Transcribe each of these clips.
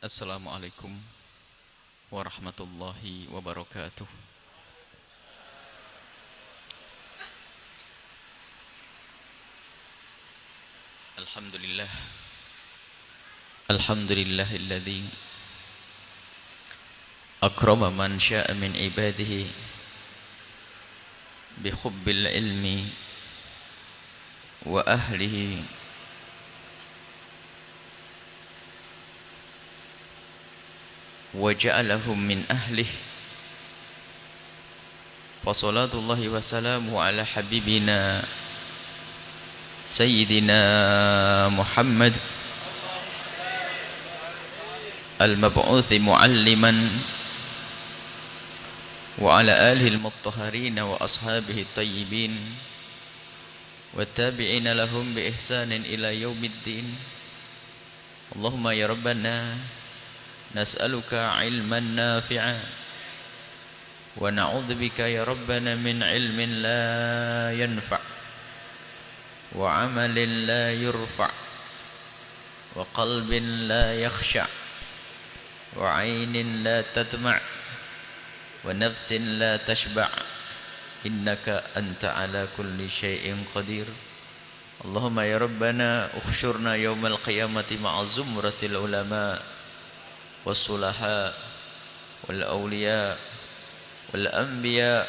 Assalamualaikum warahmatullahi wabarakatuh. Alhamdulillah. Alhamdulillahilladzi akrama man syaa min ibadihi bi hubbil ilmi wa ahlihi wa ja'alahum min ahlihi. Wa salatullahi wa salamu ala habibina Sayyidina Muhammad al-mab'uthi mu'alliman wa ala alihi al-mutahharina wa ashabihi tayyibin wa tabi'ina lahum bi ihsanin ila yaumiddin. Allahumma ya Rabbana nas'aluka ilman nafi'a wa na'udzubika ya Rabbana min ilmin la yanfa' wa amalin la yurfa' wa qalbin la yakhsha' wa aynin la tadma' wa nafsin la tashba' innaka anta ala kulli syai'in qadir. Allahumma ya Rabbana ukhshurna yawmal qiyamati ma'a zumratil ulama was sulaha wal awliya wal anbiya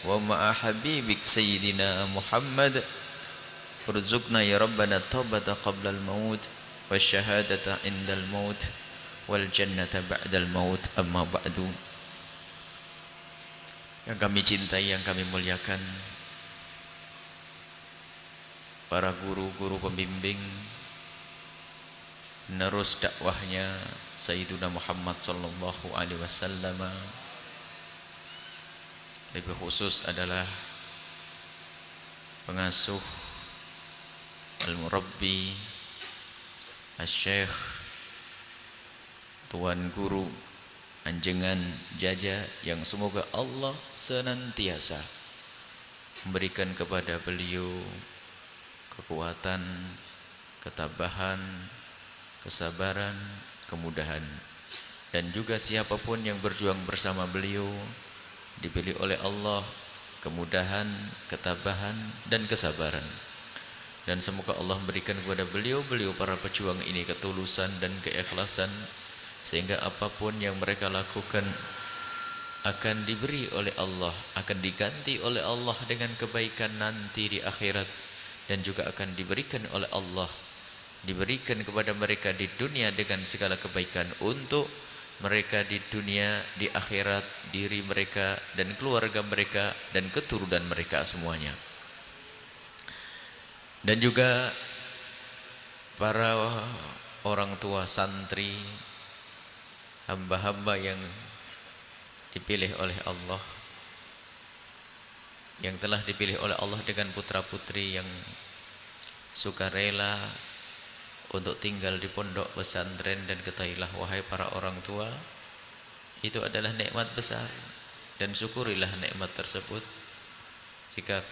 wa ma'a habibik sayyidina Muhammad. Warzuqna ya Rabbana taubata qabla al-maut wasyahadata indal maut wal jannata ba'dal maut. Amma ba'du. Yang kami cintai, yang kami muliakan, para guru-guru pembimbing penerus dakwahnya Sayyiduna Muhammad sallallahu alaihi wasallam, lebih khusus adalah pengasuh Al-Murabbi Al-Syekh Tuan Guru Anjengan Jaja, yang semoga Allah senantiasa memberikan kepada beliau kekuatan, ketabahan, kesabaran, kemudahan. Dan juga siapapun yang berjuang bersama beliau diberi oleh Allah kemudahan, ketabahan, dan kesabaran. Dan semoga Allah memberikan kepada beliau para pejuang ini ketulusan dan keikhlasan, sehingga apapun yang mereka lakukan akan diberi oleh Allah, akan diganti oleh Allah dengan kebaikan nanti di akhirat, dan juga akan diberikan oleh Allah, diberikan kepada mereka di dunia dengan segala kebaikan untuk mereka di dunia, di akhirat, diri mereka dan keluarga mereka dan keturunan mereka semuanya. Dan juga para orang tua santri, hamba-hamba yang dipilih oleh Allah, yang telah dipilih oleh Allah dengan putra-putri yang sukarela untuk tinggal di pondok pesantren. Dan ketahuilah wahai para orang tua, itu adalah nikmat besar, dan syukurilah nikmat tersebut. Jika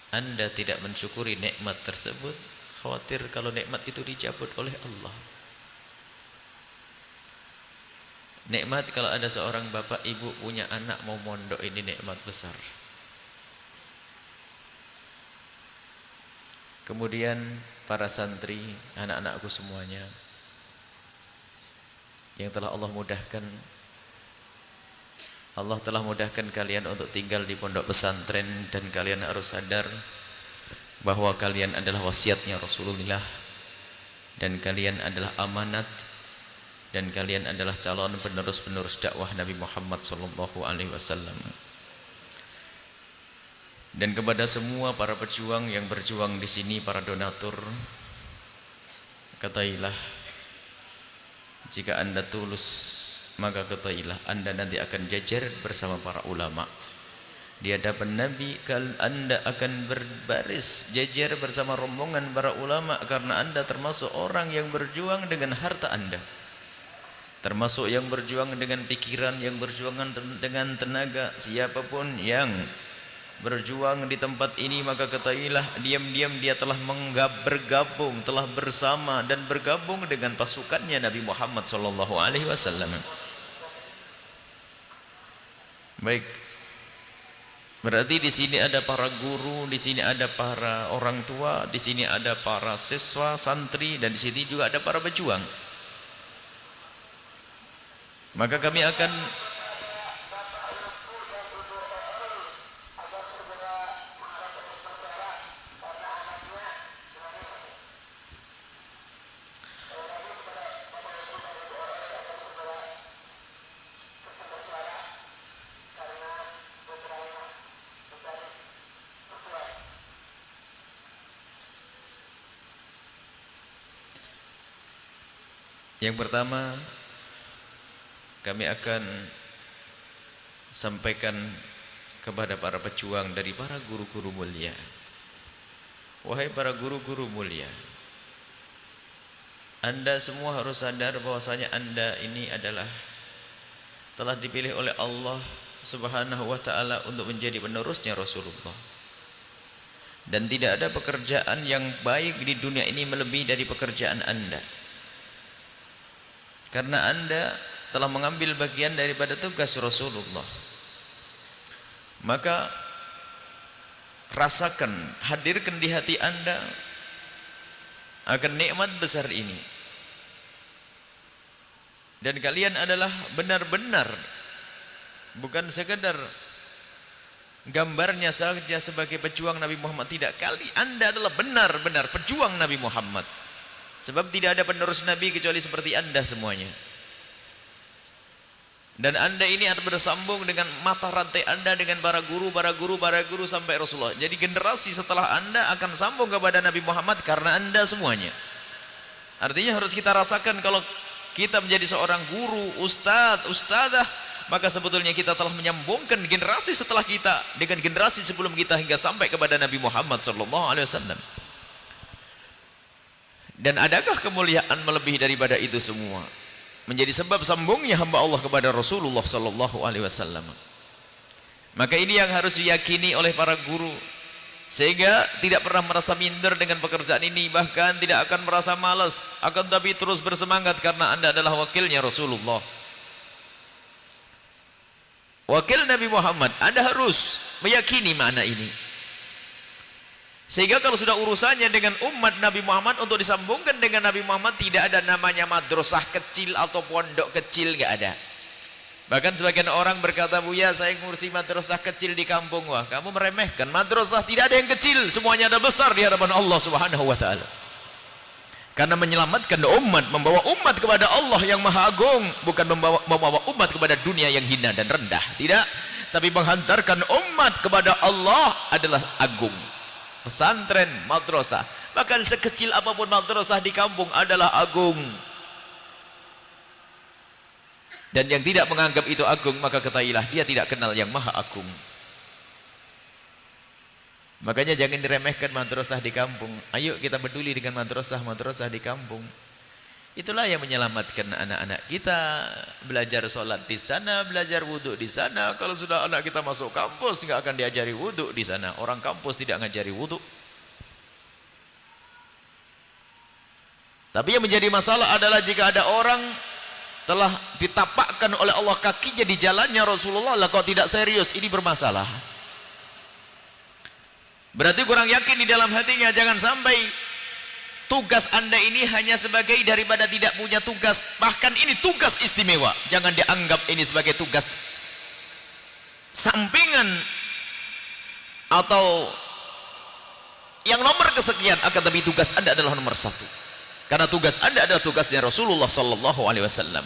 Anda tidak mensyukuri nikmat tersebut, khawatir kalau nikmat itu dicabut oleh Allah. Nikmat kalau ada seorang bapak ibu punya anak mau mondok, ini nikmat besar. Kemudian para santri, anak-anakku semuanya yang telah Allah mudahkan, Allah telah mudahkan kalian untuk tinggal di pondok pesantren, dan kalian harus sadar bahwa kalian adalah wasiatnya Rasulullah, dan kalian adalah amanat, dan kalian adalah calon penerus-penerus dakwah Nabi Muhammad sallallahu alaihi wasallam. Dan kepada semua para pejuang yang berjuang di sini, para donatur, ketahuilah jika Anda tulus, maka ketahuilah Anda nanti akan jajar bersama para ulama di hadapan Nabi. Anda akan berbaris jajar bersama rombongan para ulama, karena Anda termasuk orang yang berjuang dengan harta Anda, termasuk yang berjuang dengan pikiran, yang berjuang dengan tenaga. Siapapun yang berjuang di tempat ini, maka ketahuilah diam-diam dia telah bergabung, telah bersama dan bergabung dengan pasukannya Nabi Muhammad sallallahu alaihi wasallam. Baik. Berarti di sini ada para guru, di sini ada para orang tua, di sini ada para siswa, santri, dan di sini juga ada para pejuang. Maka kami akan yang pertama, kami akan sampaikan kepada para pejuang dari para guru-guru mulia. Wahai para guru-guru mulia, Anda semua harus sadar bahwasanya Anda ini adalah telah dipilih oleh Allah Subhanahu wa taala untuk menjadi penerusnya Rasulullah. Dan tidak ada pekerjaan yang baik di dunia ini melebihi dari pekerjaan Anda. Karena Anda telah mengambil bagian daripada tugas Rasulullah. Maka rasakan, hadirkan di hati Anda akan nikmat besar ini. Dan kalian adalah benar-benar, bukan sekedar gambarnya saja sebagai pejuang Nabi Muhammad, tidak, kali Anda adalah benar-benar pejuang Nabi Muhammad. Sebab tidak ada penerus Nabi kecuali seperti Anda semuanya. Dan Anda ini akan bersambung dengan mata rantai Anda dengan para guru sampai Rasulullah. Jadi generasi setelah Anda akan sambung kepada Nabi Muhammad karena Anda semuanya. Artinya harus kita rasakan kalau kita menjadi seorang guru, ustadz, ustadzah, maka sebetulnya kita telah menyambungkan generasi setelah kita dengan generasi sebelum kita hingga sampai kepada Nabi Muhammad sallallahu alaihi wasallam. Dan adakah kemuliaan melebihi daripada itu semua? Menjadi sebab sambungnya hamba Allah kepada Rasulullah sallallahu alaihi wasallam. Maka ini yang harus diyakini oleh para guru, sehingga tidak pernah merasa minder dengan pekerjaan ini, bahkan tidak akan merasa malas, akan tapi terus bersemangat karena Anda adalah wakilnya Rasulullah, wakil Nabi Muhammad. Anda harus meyakini makna ini. Sehingga kalau sudah urusannya dengan umat Nabi Muhammad untuk disambungkan dengan Nabi Muhammad, tidak ada namanya madrasah kecil atau pondok kecil, nggak ada. Bahkan sebagian orang berkata, "Buya, saya ngurusi madrasah kecil di kampung." Wah, kamu meremehkan. Madrasah tidak ada yang kecil, semuanya ada besar di hadapan Allah Subhanahu wa taala. Karena menyelamatkan umat, membawa umat kepada Allah yang Maha Agung, bukan membawa umat kepada dunia yang hina dan rendah, tidak, tapi menghantarkan umat kepada Allah adalah agung. Pesantren, madrasah, bahkan sekecil apapun madrasah di kampung adalah agung. Dan yang tidak menganggap itu agung, maka ketahuilah dia tidak kenal yang Maha Agung. Makanya jangan diremehkan madrasah di kampung. Ayo kita peduli dengan madrasah di kampung. Itulah yang menyelamatkan anak-anak kita. Belajar sholat di sana, belajar wudhu di sana. Kalau sudah anak kita masuk kampus, nggak akan diajari wudhu di sana. Orang kampus tidak ngajari wudhu. Tapi yang menjadi masalah adalah jika ada orang telah ditapakkan oleh Allah kakinya di jalannya Rasulullah, lah kok tidak serius, ini bermasalah. Berarti kurang yakin di dalam hatinya. Jangan sampai tugas Anda ini hanya sebagai daripada tidak punya tugas, bahkan ini tugas istimewa. Jangan dianggap ini sebagai tugas sampingan atau yang nomor kesekian, akan tapi tugas Anda adalah nomor satu. Karena tugas Anda adalah tugasnya Rasulullah sallallahu alaihi wasallam.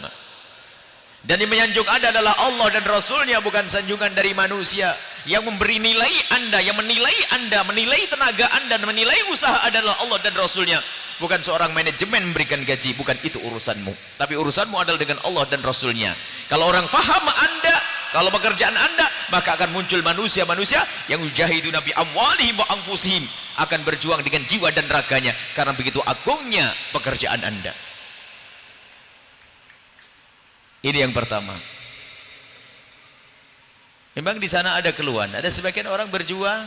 Dan yang menyanjung Anda adalah Allah dan Rasulnya, bukan sanjungan dari manusia. Yang memberi nilai Anda, yang menilai Anda, menilai tenaga Anda, dan menilai usaha adalah Allah dan Rasulnya. Bukan seorang manajemen memberikan gaji, bukan itu urusanmu. Tapi urusanmu adalah dengan Allah dan Rasulnya. Kalau orang faham Anda, kalau pekerjaan Anda, maka akan muncul manusia-manusia yang yujahiduna bi amwalihim wa anfusihim, akan berjuang dengan jiwa dan raganya, karena begitu agungnya pekerjaan Anda. Ini yang pertama. Memang di sana ada keluhan. Ada sebagian orang berjuang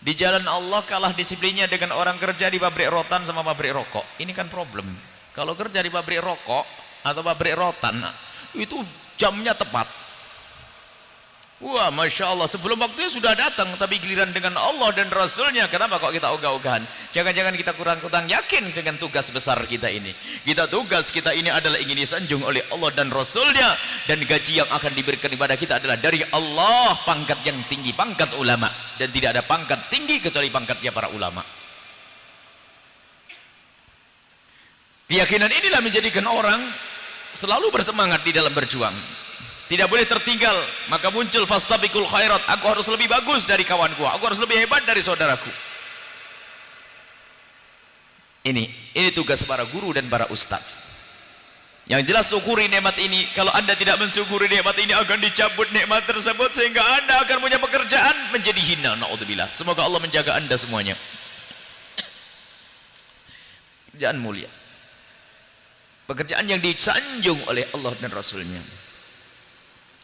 di jalan Allah kalah disiplinnya dengan orang kerja di pabrik rotan sama pabrik rokok. Ini kan problem. Kalau kerja di pabrik rokok atau pabrik rotan, itu jamnya tepat. Wah, Masya Allah, sebelum waktunya sudah datang, tapi giliran dengan Allah dan Rasulnya, kenapa kok kita ogah-ogahan? Jangan-jangan kita kurang-kurang yakin dengan tugas besar kita ini. Tugas kita ini adalah ingin disanjung oleh Allah dan Rasulnya, dan gaji yang akan diberikan kepada kita adalah dari Allah, pangkat yang tinggi, pangkat ulama, dan tidak ada pangkat tinggi kecuali pangkatnya para ulama. Keyakinan inilah menjadikan orang selalu bersemangat di dalam berjuang. Tidak boleh tertinggal, maka muncul fastabiqul khairat. Aku harus lebih bagus dari kawanku, aku harus lebih hebat dari saudaraku. Ini tugas para guru dan para ustaz. Yang jelas syukuri nikmat ini. Kalau Anda tidak mensyukuri nikmat ini, akan dicabut nikmat tersebut sehingga Anda akan punya pekerjaan menjadi hina. Naudzubillah. Semoga Allah menjaga Anda semuanya. Pekerjaan mulia, pekerjaan yang disanjung oleh Allah dan Rasulnya.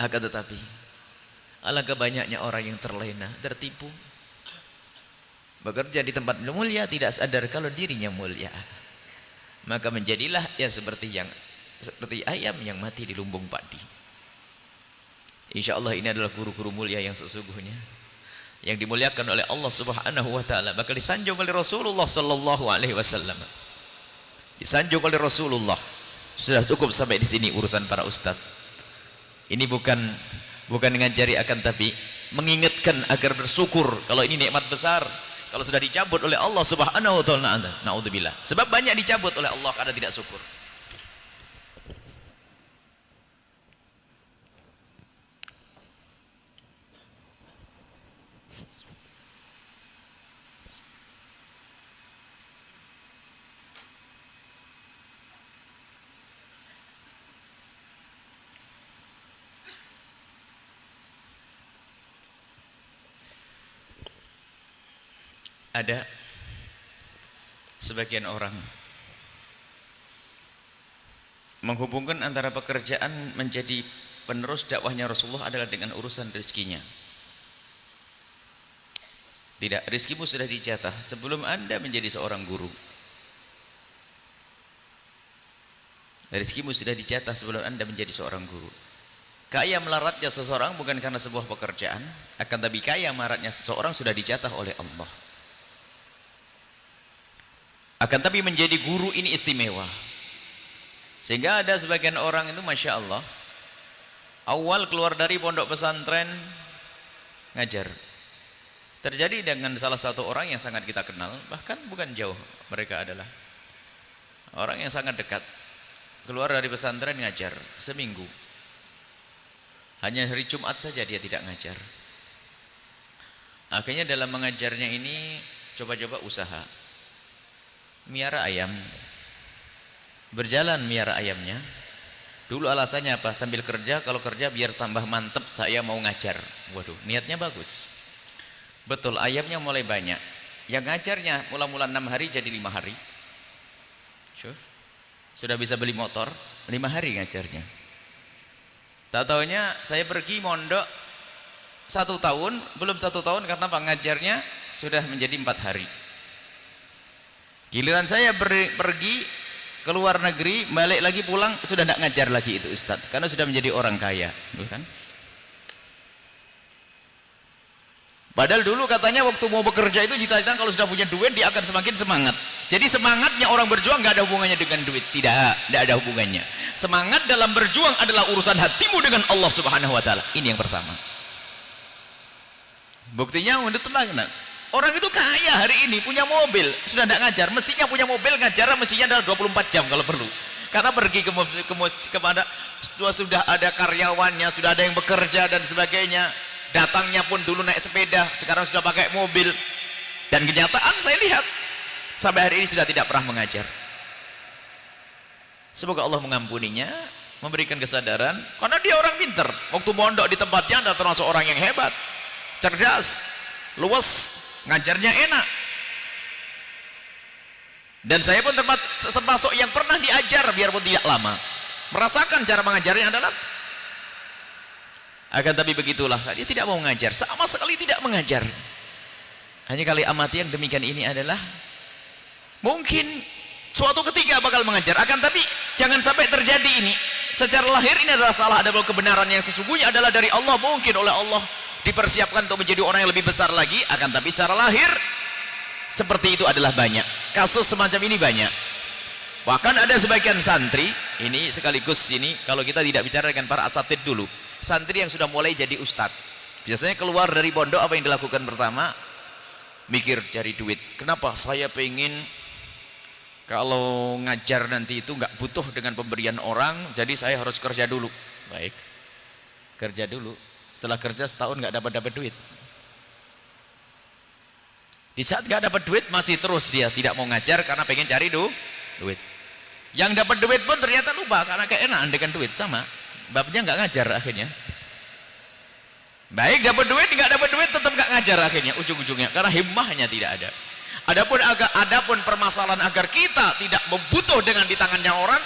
Akan tetapi alangkah banyaknya orang yang terlena, tertipu, bekerja di tempat mulia tidak sadar kalau dirinya mulia, maka menjadilah ya seperti ayam yang mati di lumbung padi. Insya Allah ini adalah guru-guru mulia yang sesungguhnya, yang dimuliakan oleh Allah Subhanahu wa taala, bakal disanjung oleh Rasulullah sallallahu alaihi wasallam. Disanjung oleh Rasulullah. Sudah cukup sampai di sini urusan para ustaz. Ini bukan ngajari, akan tapi mengingatkan agar bersyukur kalau ini nikmat besar. Kalau sudah dicabut oleh Allah Subhanahu wa taala, naudzubillah. Sebab banyak dicabut oleh Allah karena tidak syukur. Ada sebagian orang menghubungkan antara pekerjaan menjadi penerus dakwahnya Rasulullah adalah dengan urusan rezekinya. Tidak, rezekimu sudah dijatah sebelum Anda menjadi seorang guru. Rezekimu sudah dijatah sebelum Anda menjadi seorang guru. Kaya melaratnya seseorang bukan karena sebuah pekerjaan, akan tapi kaya melaratnya seseorang sudah dijatah oleh Allah. Akan tapi menjadi guru ini istimewa. Sehingga ada sebagian orang itu Masya Allah, awal keluar dari pondok pesantren ngajar. Terjadi dengan salah satu orang yang sangat kita kenal, bahkan bukan jauh, mereka adalah orang yang sangat dekat. Keluar dari pesantren ngajar seminggu, hanya hari Jumat saja dia tidak ngajar. Akhirnya dalam mengajarnya ini coba-coba usaha miara ayam. Berjalan miara ayamnya. Dulu alasannya apa? Sambil kerja, kalau kerja biar tambah mantep saya mau ngajar. Waduh, niatnya bagus. Betul, ayamnya mulai banyak. Yang ngajarnya mula-mula 6 hari jadi 5 hari. Sudah bisa beli motor, 5 hari ngajarnya. Tak taunya saya pergi mondok 1 tahun, belum 1 tahun karena pengajarnya sudah menjadi 4 hari. Giliran saya pergi ke luar negeri, balik lagi pulang sudah tidak ngajar lagi itu Ustaz, karena sudah menjadi orang kaya, bukan? Padahal dulu katanya waktu mau bekerja itu cita-cita kalau sudah punya duit dia akan semakin semangat. Jadi semangatnya orang berjuang nggak ada hubungannya dengan duit, tidak ada hubungannya. Semangat dalam berjuang adalah urusan hatimu dengan Allah Subhanahu wa taala. Ini yang pertama. Buktinya menurut tenang. Orang itu kaya hari ini, punya mobil, sudah tidak ngajar. Mestinya punya mobil, ngajar mestinya adalah 24 jam kalau perlu. Karena pergi kepada sudah ada karyawannya, sudah ada yang bekerja dan sebagainya. Datangnya pun dulu naik sepeda, sekarang sudah pakai mobil. Dan kenyataan saya lihat sampai hari ini sudah tidak pernah mengajar. Semoga Allah mengampuninya, memberikan kesadaran, karena dia orang pinter. Waktu mondok di tempatnya adalah termasuk orang yang hebat, cerdas, luas, ngajarnya enak. Dan saya pun termasuk yang pernah diajar biarpun tidak lama, merasakan cara mengajarnya adalah Akan tapi begitulah, dia tidak mau mengajar, sama sekali tidak mengajar. Hanya kali amati yang demikian ini adalah mungkin suatu ketika bakal mengajar, akan tapi jangan sampai terjadi ini. Secara lahir ini adalah salah, ada kebenaran yang sesungguhnya adalah dari Allah, mungkin oleh Allah dipersiapkan untuk menjadi orang yang lebih besar lagi, akan tapi secara lahir seperti itu adalah banyak. Kasus semacam ini banyak. Bahkan ada sebagian santri, ini sekaligus ini kalau kita tidak bicara dengan para asatid dulu, santri yang sudah mulai jadi ustadz, biasanya keluar dari pondok apa yang dilakukan pertama? Mikir cari duit. Kenapa? Saya pengen kalau ngajar nanti itu nggak butuh dengan pemberian orang, jadi saya harus kerja dulu. Baik, kerja dulu. Setelah kerja setahun nggak dapat duit. Di saat nggak dapat duit masih terus dia tidak mau ngajar karena pengen cari duit. Yang dapat duit pun ternyata lupa karena keenakan dengan duit, sama babnya nggak ngajar akhirnya. Baik dapat duit, nggak dapat duit tetap nggak ngajar akhirnya ujung-ujungnya karena himmahnya tidak ada. Adapun permasalahan agar kita tidak membutuh dengan di tangannya orang,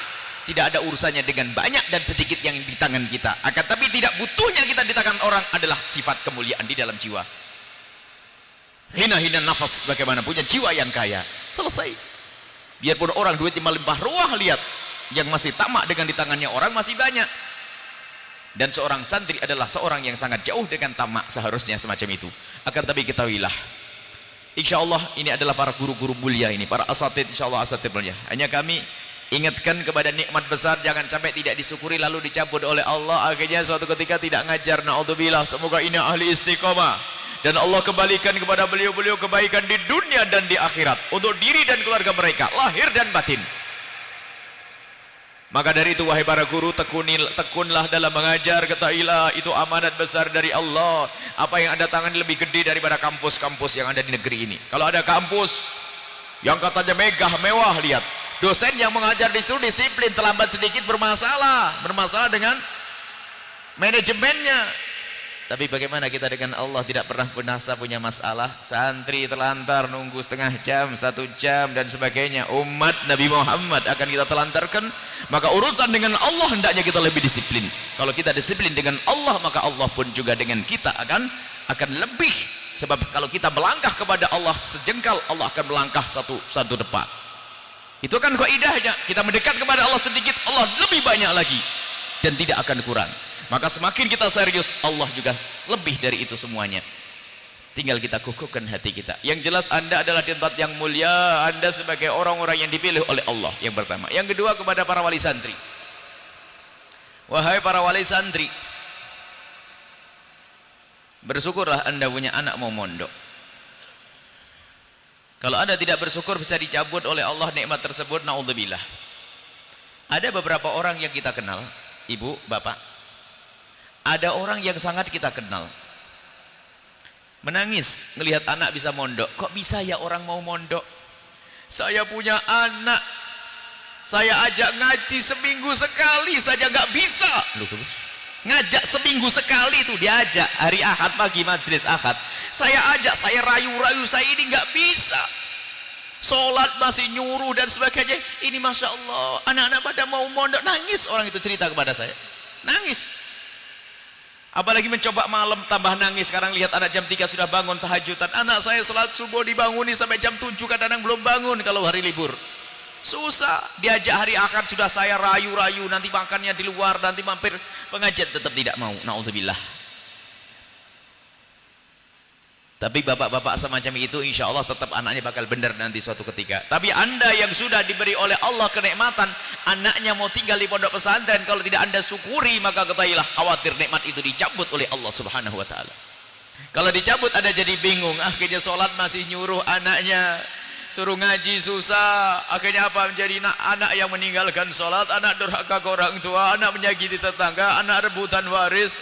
tidak ada urusannya dengan banyak dan sedikit yang di tangan kita. Akan tapi tidak butuhnya kita di tangan orang adalah sifat kemuliaan di dalam jiwa. Hina nafas, bagaimana punya jiwa yang kaya, selesai. Biarpun orang duitnya melimpah ruah, lihat yang masih tamak dengan di tangannya orang masih banyak. Dan seorang santri adalah seorang yang sangat jauh dengan tamak, seharusnya semacam itu. Akan tapi ketahuilah, insya Allah ini adalah para guru-guru mulia ini, para asatid, insya Allah asatid mulia. Hanya kami ingatkan kepada nikmat besar, jangan sampai tidak disyukuri lalu dicabut oleh Allah, akhirnya suatu ketika tidak ngajar. Na'udzubillah. Semoga ini ahli istiqomah dan Allah kembalikan kepada beliau-beliau kebaikan di dunia dan di akhirat untuk diri dan keluarga mereka, lahir dan batin. Maka dari itu wahai para guru, tekunlah dalam mengajar, ketahuilah itu amanat besar dari Allah. Apa yang Anda tangani lebih gede daripada kampus-kampus yang ada di negeri ini. Kalau ada kampus yang katanya megah mewah, lihat dosen yang mengajar di situ disiplin, terlambat sedikit bermasalah dengan manajemennya. Tapi bagaimana kita dengan Allah, tidak pernah binasa punya masalah. Santri terlantar nunggu setengah jam, 1 jam dan sebagainya. Umat Nabi Muhammad akan kita telantarkan. Maka urusan dengan Allah hendaknya kita lebih disiplin. Kalau kita disiplin dengan Allah, maka Allah pun juga dengan kita akan lebih. Sebab kalau kita melangkah kepada Allah sejengkal, Allah akan melangkah satu depan. Itu kan kaidahnya. Kita mendekat kepada Allah sedikit, Allah lebih banyak lagi dan tidak akan kurang. Maka semakin kita serius, Allah juga lebih dari itu semuanya. Tinggal kita kukuhkan hati kita. Yang jelas Anda adalah di tempat yang mulia. Anda sebagai orang-orang yang dipilih oleh Allah, yang pertama. Yang kedua, kepada para wali santri. Wahai para wali santri, bersyukurlah Anda punya anak mau mondok. Kalau Anda tidak bersyukur, bisa dicabut oleh Allah nikmat tersebut. Na'udzubillah. Ada beberapa orang yang kita kenal, ibu, bapak, ada orang yang sangat kita kenal, menangis ngelihat anak bisa mondok. Kok bisa ya orang mau mondok? Saya punya anak, saya ajak ngaji seminggu sekali saja nggak bisa. Ngajak seminggu sekali itu diajak, hari Ahad pagi majelis Ahad, saya ajak, saya rayu-rayu, saya ini nggak bisa. Sholat masih nyuruh dan sebagainya. Ini masya Allah, anak-anak pada mau mondok. Nangis orang itu cerita kepada saya, nangis. Apalagi mencoba malam tambah nangis. Sekarang lihat anak jam 3 sudah bangun tahajudan. Anak saya sholat subuh dibanguni sampai jam 7, kadang-kadang belum bangun kalau hari libur. Susah. Diajak hari Ahad sudah saya rayu-rayu, nanti makannya di luar, nanti mampir pengajian, tetap tidak mau. Na'udzubillah. Tapi bapak-bapak semacam itu insya Allah tetap anaknya bakal benar nanti suatu ketika. Tapi Anda yang sudah diberi oleh Allah kenikmatan, anaknya mau tinggal di pondok pesantren, kalau tidak Anda syukuri, maka ketahuilah khawatir nikmat itu dicabut oleh Allah Subhanahu wa taala. Kalau dicabut Anda jadi bingung, akhirnya sholat masih nyuruh anaknya, suruh ngaji susah. Akhirnya apa? Menjadi anak yang meninggalkan sholat, anak durhaka ke orang tua, anak menyakiti tetangga, anak rebutan waris,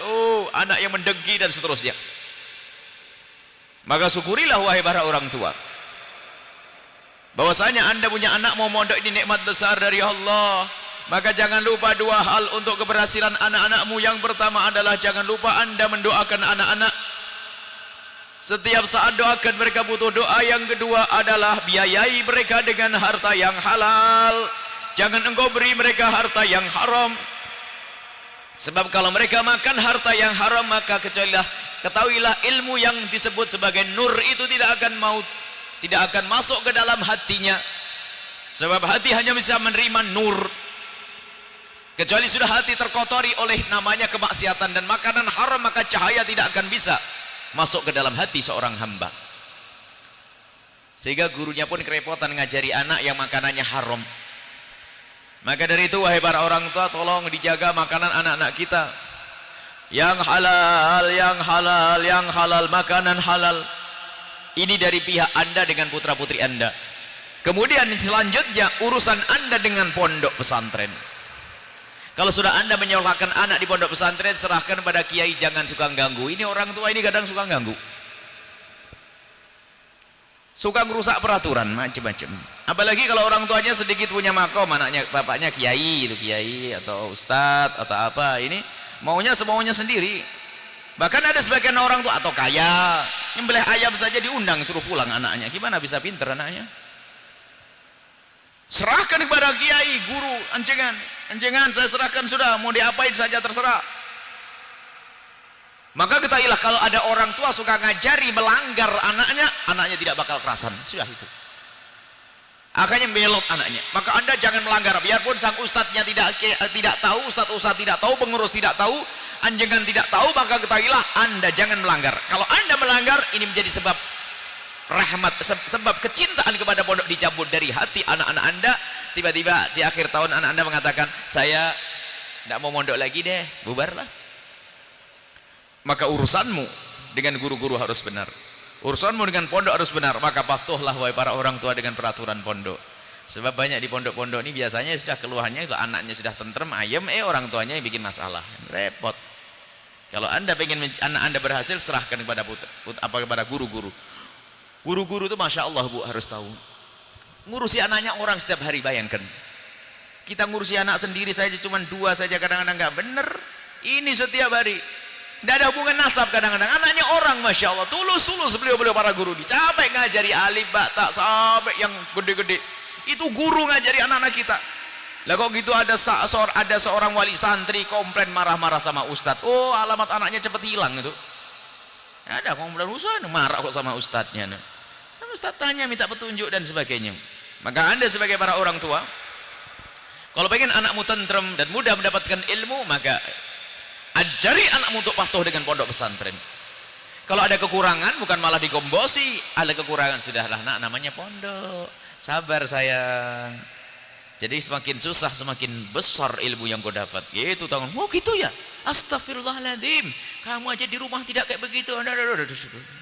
anak yang mendengki dan seterusnya. Maka syukurilah wahai para orang tua, bahwasanya Anda punya anak mau mondok, ini nikmat besar dari Allah. Maka jangan lupa 2 hal untuk keberhasilan anak-anakmu. Yang pertama adalah jangan lupa Anda mendoakan anak-anak. Setiap saat doakan mereka butuh doa. Yang kedua adalah biayai mereka dengan harta yang halal. Jangan engkau beri mereka harta yang haram. Sebab kalau mereka makan harta yang haram, maka ketahuilah ilmu yang disebut sebagai nur itu tidak akan masuk ke dalam hatinya. Sebab hati hanya bisa menerima nur. Kecuali sudah hati terkotori oleh namanya kemaksiatan dan makanan haram, maka cahaya tidak akan bisa masuk ke dalam hati seorang hamba. Sehingga gurunya pun kerepotan ngajari anak yang makanannya haram. Maka dari itu wahai para orang tua, tolong dijaga makanan anak-anak kita. Yang halal, yang halal, yang halal, makanan halal. Ini dari pihak Anda dengan putra-putri Anda. Kemudian selanjutnya urusan Anda dengan pondok pesantren. Kalau sudah Anda menyekolahkan anak di pondok pesantren, serahkan pada kiai, jangan suka ganggu. Ini orang tua ini kadang suka ganggu. Suka merusak peraturan macam-macam. Apalagi kalau orang tuanya sedikit punya makom, anaknya bapaknya kiai, itu kiai atau ustadz atau apa, ini maunya semaunya sendiri. Bahkan ada sebagian orang tua atau kaya, nyembelih ayam saja diundang suruh pulang anaknya. Gimana bisa pinter anaknya? Serahkan kepada kiai, guru, anjengan saya serahkan sudah, mau diapain saja terserah. Maka ketahuilah kalau ada orang tua suka ngajari melanggar anaknya, anaknya tidak bakal kerasan. Sudah itu. Akhirnya belok anaknya. Maka Anda jangan melanggar, biarpun sang ustadznya tidak tahu, ustadz tidak tahu, pengurus tidak tahu, anjengan tidak tahu, maka ketahuilah Anda jangan melanggar. Kalau Anda melanggar, ini menjadi sebab rahmat, sebab kecintaan kepada pondok dicabut dari hati anak-anak Anda. Tiba-tiba di akhir tahun anak Anda mengatakan, saya tidak mau mondok lagi deh, bubarlah. Maka urusanmu dengan guru-guru harus benar, urusanmu dengan pondok harus benar. Maka patuhlah wahai para orang tua dengan peraturan pondok. Sebab banyak di pondok-pondok ini biasanya sudah keluhannya itu anaknya sudah tentrem, ayam, orang tuanya yang bikin masalah, repot. Kalau Anda pengen anak Anda berhasil, serahkan kepada kepada guru-guru. Guru-guru itu Masya Allah Bu, harus tahu ngurusi anaknya orang setiap hari. Bayangkan kita ngurusi anak sendiri saja cuma 2 saja kadang-kadang nggak bener, ini setiap hari. Tidak ada hubungan nasab kadang-kadang. Anaknya orang Masya Allah, tulus beliau para guru capek ngajari alif bata sampai yang gede-gede. Itu guru ngajari anak-anak kita. Lah kok gitu ada seorang wali santri komplain marah-marah sama ustadz. Oh, alamat anaknya cepet hilang itu. Ada komplain ustadz marah kok sama ustadznya. Sama ustadz tanya minta petunjuk dan sebagainya. Maka Anda sebagai para orang tua, kalau pengen anakmu tentrem dan mudah mendapatkan ilmu, maka ajari anakmu untuk patuh dengan pondok pesantren. Kalau ada kekurangan bukan malah digombosi, ada kekurangan sudahlah nak, namanya pondok, sabar sayang. Jadi semakin susah semakin besar ilmu yang kau dapat. Gitu tangan. Oh gitu ya. Astagfirullahaladzim. Kamu aja di rumah tidak kayak begitu.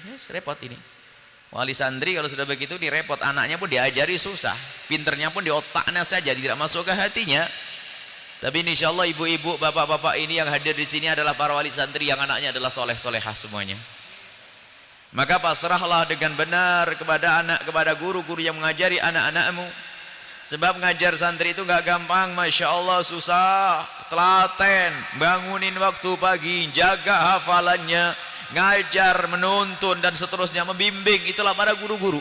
Yes, repot ini. Wali santri kalau sudah begitu direpot, anaknya pun diajari susah, pinternya pun di otaknya saja, tidak masuk ke hatinya. Tapi insya Allah ibu-ibu, bapak-bapak ini yang hadir di sini adalah para wali santri yang anaknya adalah soleh-solehah semuanya. Maka pasrahlah dengan benar kepada anak, kepada guru-guru yang mengajari anak-anakmu. Sebab ngajar santri itu nggak gampang, Masya Allah susah. Telaten, bangunin waktu pagi, jaga hafalannya, ngajar, menuntun dan seterusnya, membimbing, itulah para guru-guru.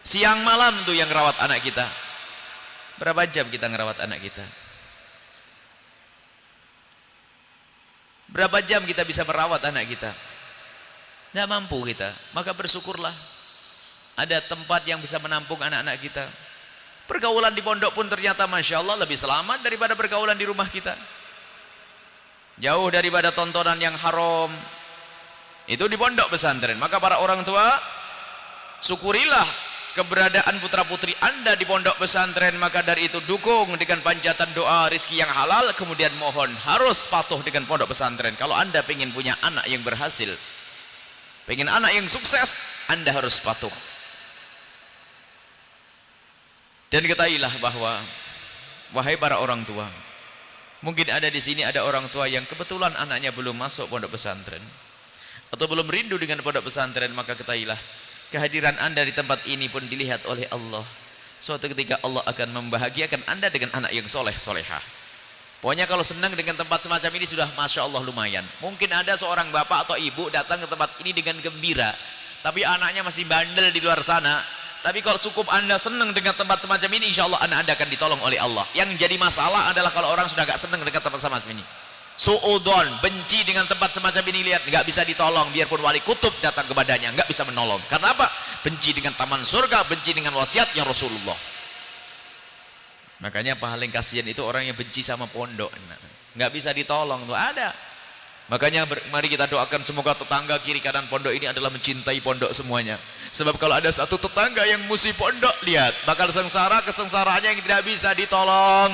Siang malam tuh yang rawat anak kita. Berapa jam kita ngerawat anak kita? Berapa jam kita bisa merawat anak kita? Tidak mampu kita. Maka bersyukurlah ada tempat yang bisa menampung anak-anak kita. Pergaulan di pondok pun ternyata Masya Allah lebih selamat daripada pergaulan di rumah kita. Jauh daripada tontonan yang haram. Itu di pondok pesantren. Maka para orang tua, syukurilah keberadaan putra-putri Anda di pondok pesantren. Maka dari itu dukung dengan panjatan doa rizki yang halal. Kemudian mohon harus patuh dengan pondok pesantren. Kalau Anda ingin punya anak yang berhasil, pengen anak yang sukses, Anda harus patuh. Dan ketahuilah bahwa wahai para orang tua, mungkin ada di sini ada orang tua yang kebetulan anaknya belum masuk pondok pesantren atau belum rindu dengan pondok pesantren. Maka ketahuilah kehadiran Anda di tempat ini pun dilihat oleh Allah. Suatu ketika Allah akan membahagiakan Anda dengan anak yang soleh solehah. Pokoknya kalau senang dengan tempat semacam ini sudah Masya Allah lumayan. Mungkin ada seorang bapak atau ibu datang ke tempat ini dengan gembira, tapi anaknya masih bandel di luar sana. Tapi kalau cukup Anda senang dengan tempat semacam ini, insya Allah anak Anda akan ditolong oleh Allah. Yang jadi masalah adalah kalau orang sudah gak senang dengan tempat semacam ini. Su'udon, benci dengan tempat semacam ini, lihat, gak bisa ditolong. Biarpun wali kutub datang kepadanya, gak bisa menolong. Karena apa? Benci dengan taman surga, benci dengan wasiatnya Rasulullah. Makanya paling kasihan itu orang yang benci sama pondok. Gak bisa ditolong tuh, ada. Makanya mari kita doakan semoga tetangga kiri kanan pondok ini adalah mencintai pondok semuanya. Sebab kalau ada satu tetangga yang musuh pondok, lihat, bakal sengsara, kesengsaraannya yang tidak bisa ditolong.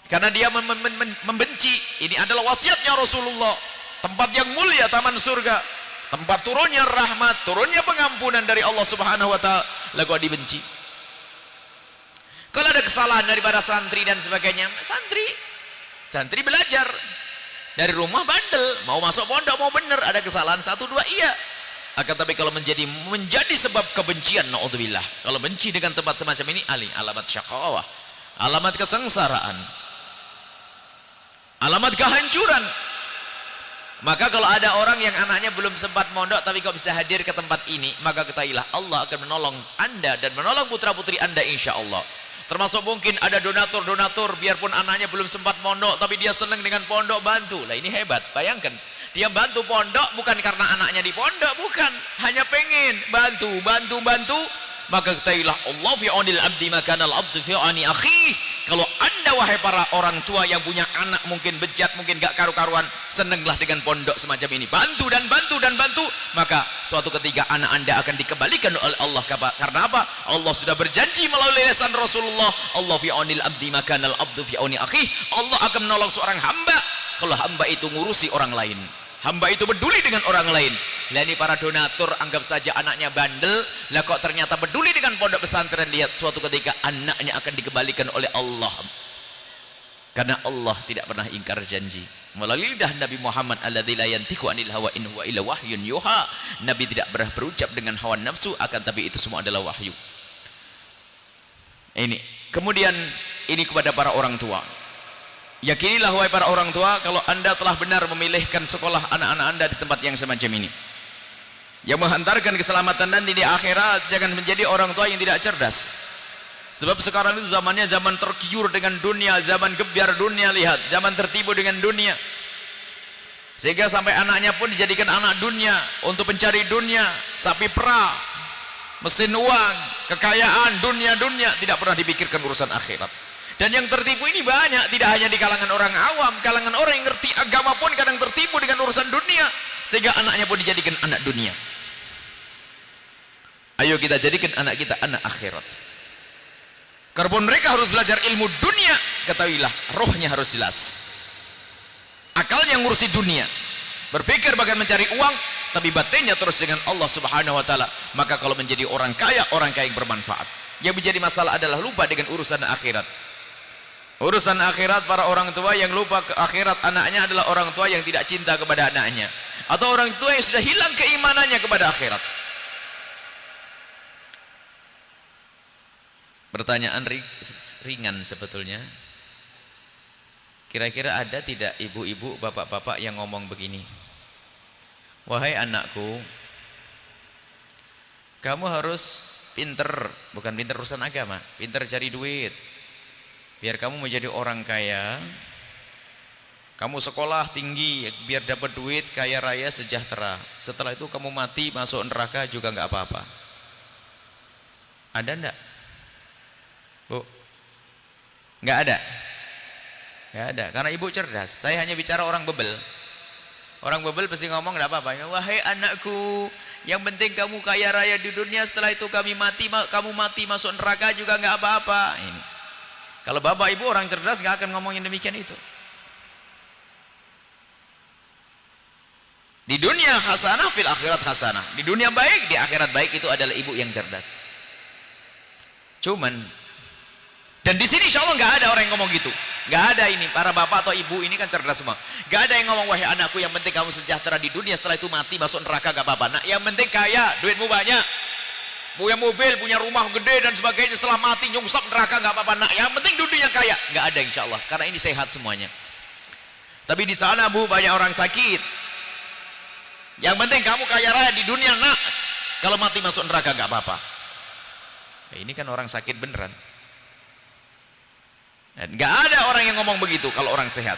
Karena dia membenci. Ini adalah wasiatnya Rasulullah. Tempat yang mulia, taman surga, tempat turunnya rahmat, turunnya pengampunan dari Allah Subhanahu wa taala, lalu dibenci. Kalau ada kesalahan daripada santri dan sebagainya, santri belajar dari rumah, bandel, mau masuk pondok mau benar, ada kesalahan satu dua iya. Akan tapi kalau menjadi sebab kebencian, naudzubillah, kalau benci dengan tempat semacam ini, alamat syaqawah, alamat kesengsaraan, alamat kehancuran. Maka kalau ada orang yang anaknya belum sempat mondok tapi kok bisa hadir ke tempat ini, maka ketahuilah Allah akan menolong Anda dan menolong putra-putri Anda insya Allah. Termasuk mungkin ada donatur biarpun anaknya belum sempat mondok tapi dia senang dengan pondok, bantu. Lah ini hebat, bayangkan, dia bantu pondok bukan karena anaknya di pondok, bukan, hanya pengen bantu. Maka ketahuilah Allah fi aunil abdi makanal abdu fi auni akhi. Kalau Anda wahai para orang tua yang punya anak mungkin bejat, mungkin gak karu-karuan, senenglah dengan pondok semacam ini, bantu, maka suatu ketika anak Anda akan dikembalikan oleh Allah. Karena apa? Allah sudah berjanji melalui lisan Rasulullah, Allah fi aunil abdi makanal abdu fi auni akhi. Allah akan menolong seorang hamba kalau hamba itu ngurusi orang lain, hamba itu peduli dengan orang lain. Lah ini para donatur anggap saja anaknya bandel, lah kok ternyata peduli dengan pondok pesantren, lihat suatu ketika anaknya akan dikembalikan oleh Allah. Karena Allah tidak pernah ingkar janji. Melalui lidah Nabi Muhammad alladzi la yantiqu anil hawa in huwa illa wahyun yuha. Nabi tidak pernah berucap dengan hawa nafsu, akan tapi itu semua adalah wahyu. Ini. Kemudian ini kepada para orang tua. Yakinilah wahai para orang tua, kalau Anda telah benar memilihkan sekolah anak-anak Anda di tempat yang semacam ini, yang menghantarkan keselamatan nanti di akhirat, jangan menjadi orang tua yang tidak cerdas. Sebab sekarang itu zamannya zaman tergiur dengan dunia, zaman gebyar dunia, lihat, zaman tertipu dengan dunia. Sehingga sampai anaknya pun dijadikan anak dunia untuk mencari dunia, sapi perah, mesin uang, kekayaan, dunia, tidak pernah dipikirkan urusan akhirat. Dan yang tertipu ini banyak, tidak hanya di kalangan orang awam, kalangan orang yang ngerti agama pun kadang tertipu dengan urusan dunia, sehingga anaknya pun dijadikan anak dunia. Ayo kita jadikan anak kita anak akhirat. Karena mereka harus belajar ilmu dunia, ketahuilah rohnya harus jelas, akalnya ngurusi dunia, berpikir bagaimana mencari uang, tapi batinnya terus dengan Allah Subhanahu wa taala. Maka kalau menjadi orang kaya yang bermanfaat. Yang menjadi masalah adalah lupa dengan urusan akhirat. Urusan akhirat, para orang tua yang lupa ke akhirat anaknya adalah orang tua yang tidak cinta kepada anaknya, atau orang tua yang sudah hilang keimanannya kepada akhirat. Pertanyaan ringan sebetulnya. Kira-kira ada tidak ibu-ibu, bapak-bapak yang ngomong begini, wahai anakku, kamu harus pinter, bukan pinter urusan agama, pinter cari duit, biar kamu menjadi orang kaya, kamu sekolah tinggi biar dapat duit, kaya raya sejahtera, setelah itu kamu mati masuk neraka juga nggak apa-apa. Ada enggak, Bu? Nggak ada? Nggak ada, karena ibu cerdas. Saya hanya bicara orang bebel. Orang bebel pasti ngomong nggak apa-apa, wahai anakku, yang penting kamu kaya raya di dunia, setelah itu kamu mati masuk neraka juga nggak apa-apa. Ini kalau bapak ibu orang cerdas nggak akan ngomongin demikian itu. Di dunia hasanah, fil akhirat hasanah. Di dunia baik, di akhirat baik, itu adalah ibu yang cerdas. Cuman, dan di sini insya Allah nggak ada orang yang ngomong gitu. Nggak ada. Ini para bapak atau ibu ini kan cerdas semua. Nggak ada yang ngomong, wahai anakku, yang penting kamu sejahtera di dunia, setelah itu mati masuk neraka nggak apa-apa. Nah, yang penting kaya, duitmu banyak, punya mobil, punya rumah gede dan sebagainya, setelah mati nyungsap neraka nggak apa-apa. Nah, yang penting dunia kaya. Nggak ada insya Allah, karena ini sehat semuanya. Tapi di sana, Bu, banyak orang sakit. Yang penting kamu kaya raya di dunia, nak. Kalau mati masuk neraka nggak apa-apa. Ini kan orang sakit beneran. Dan nggak ada orang yang ngomong begitu kalau orang sehat.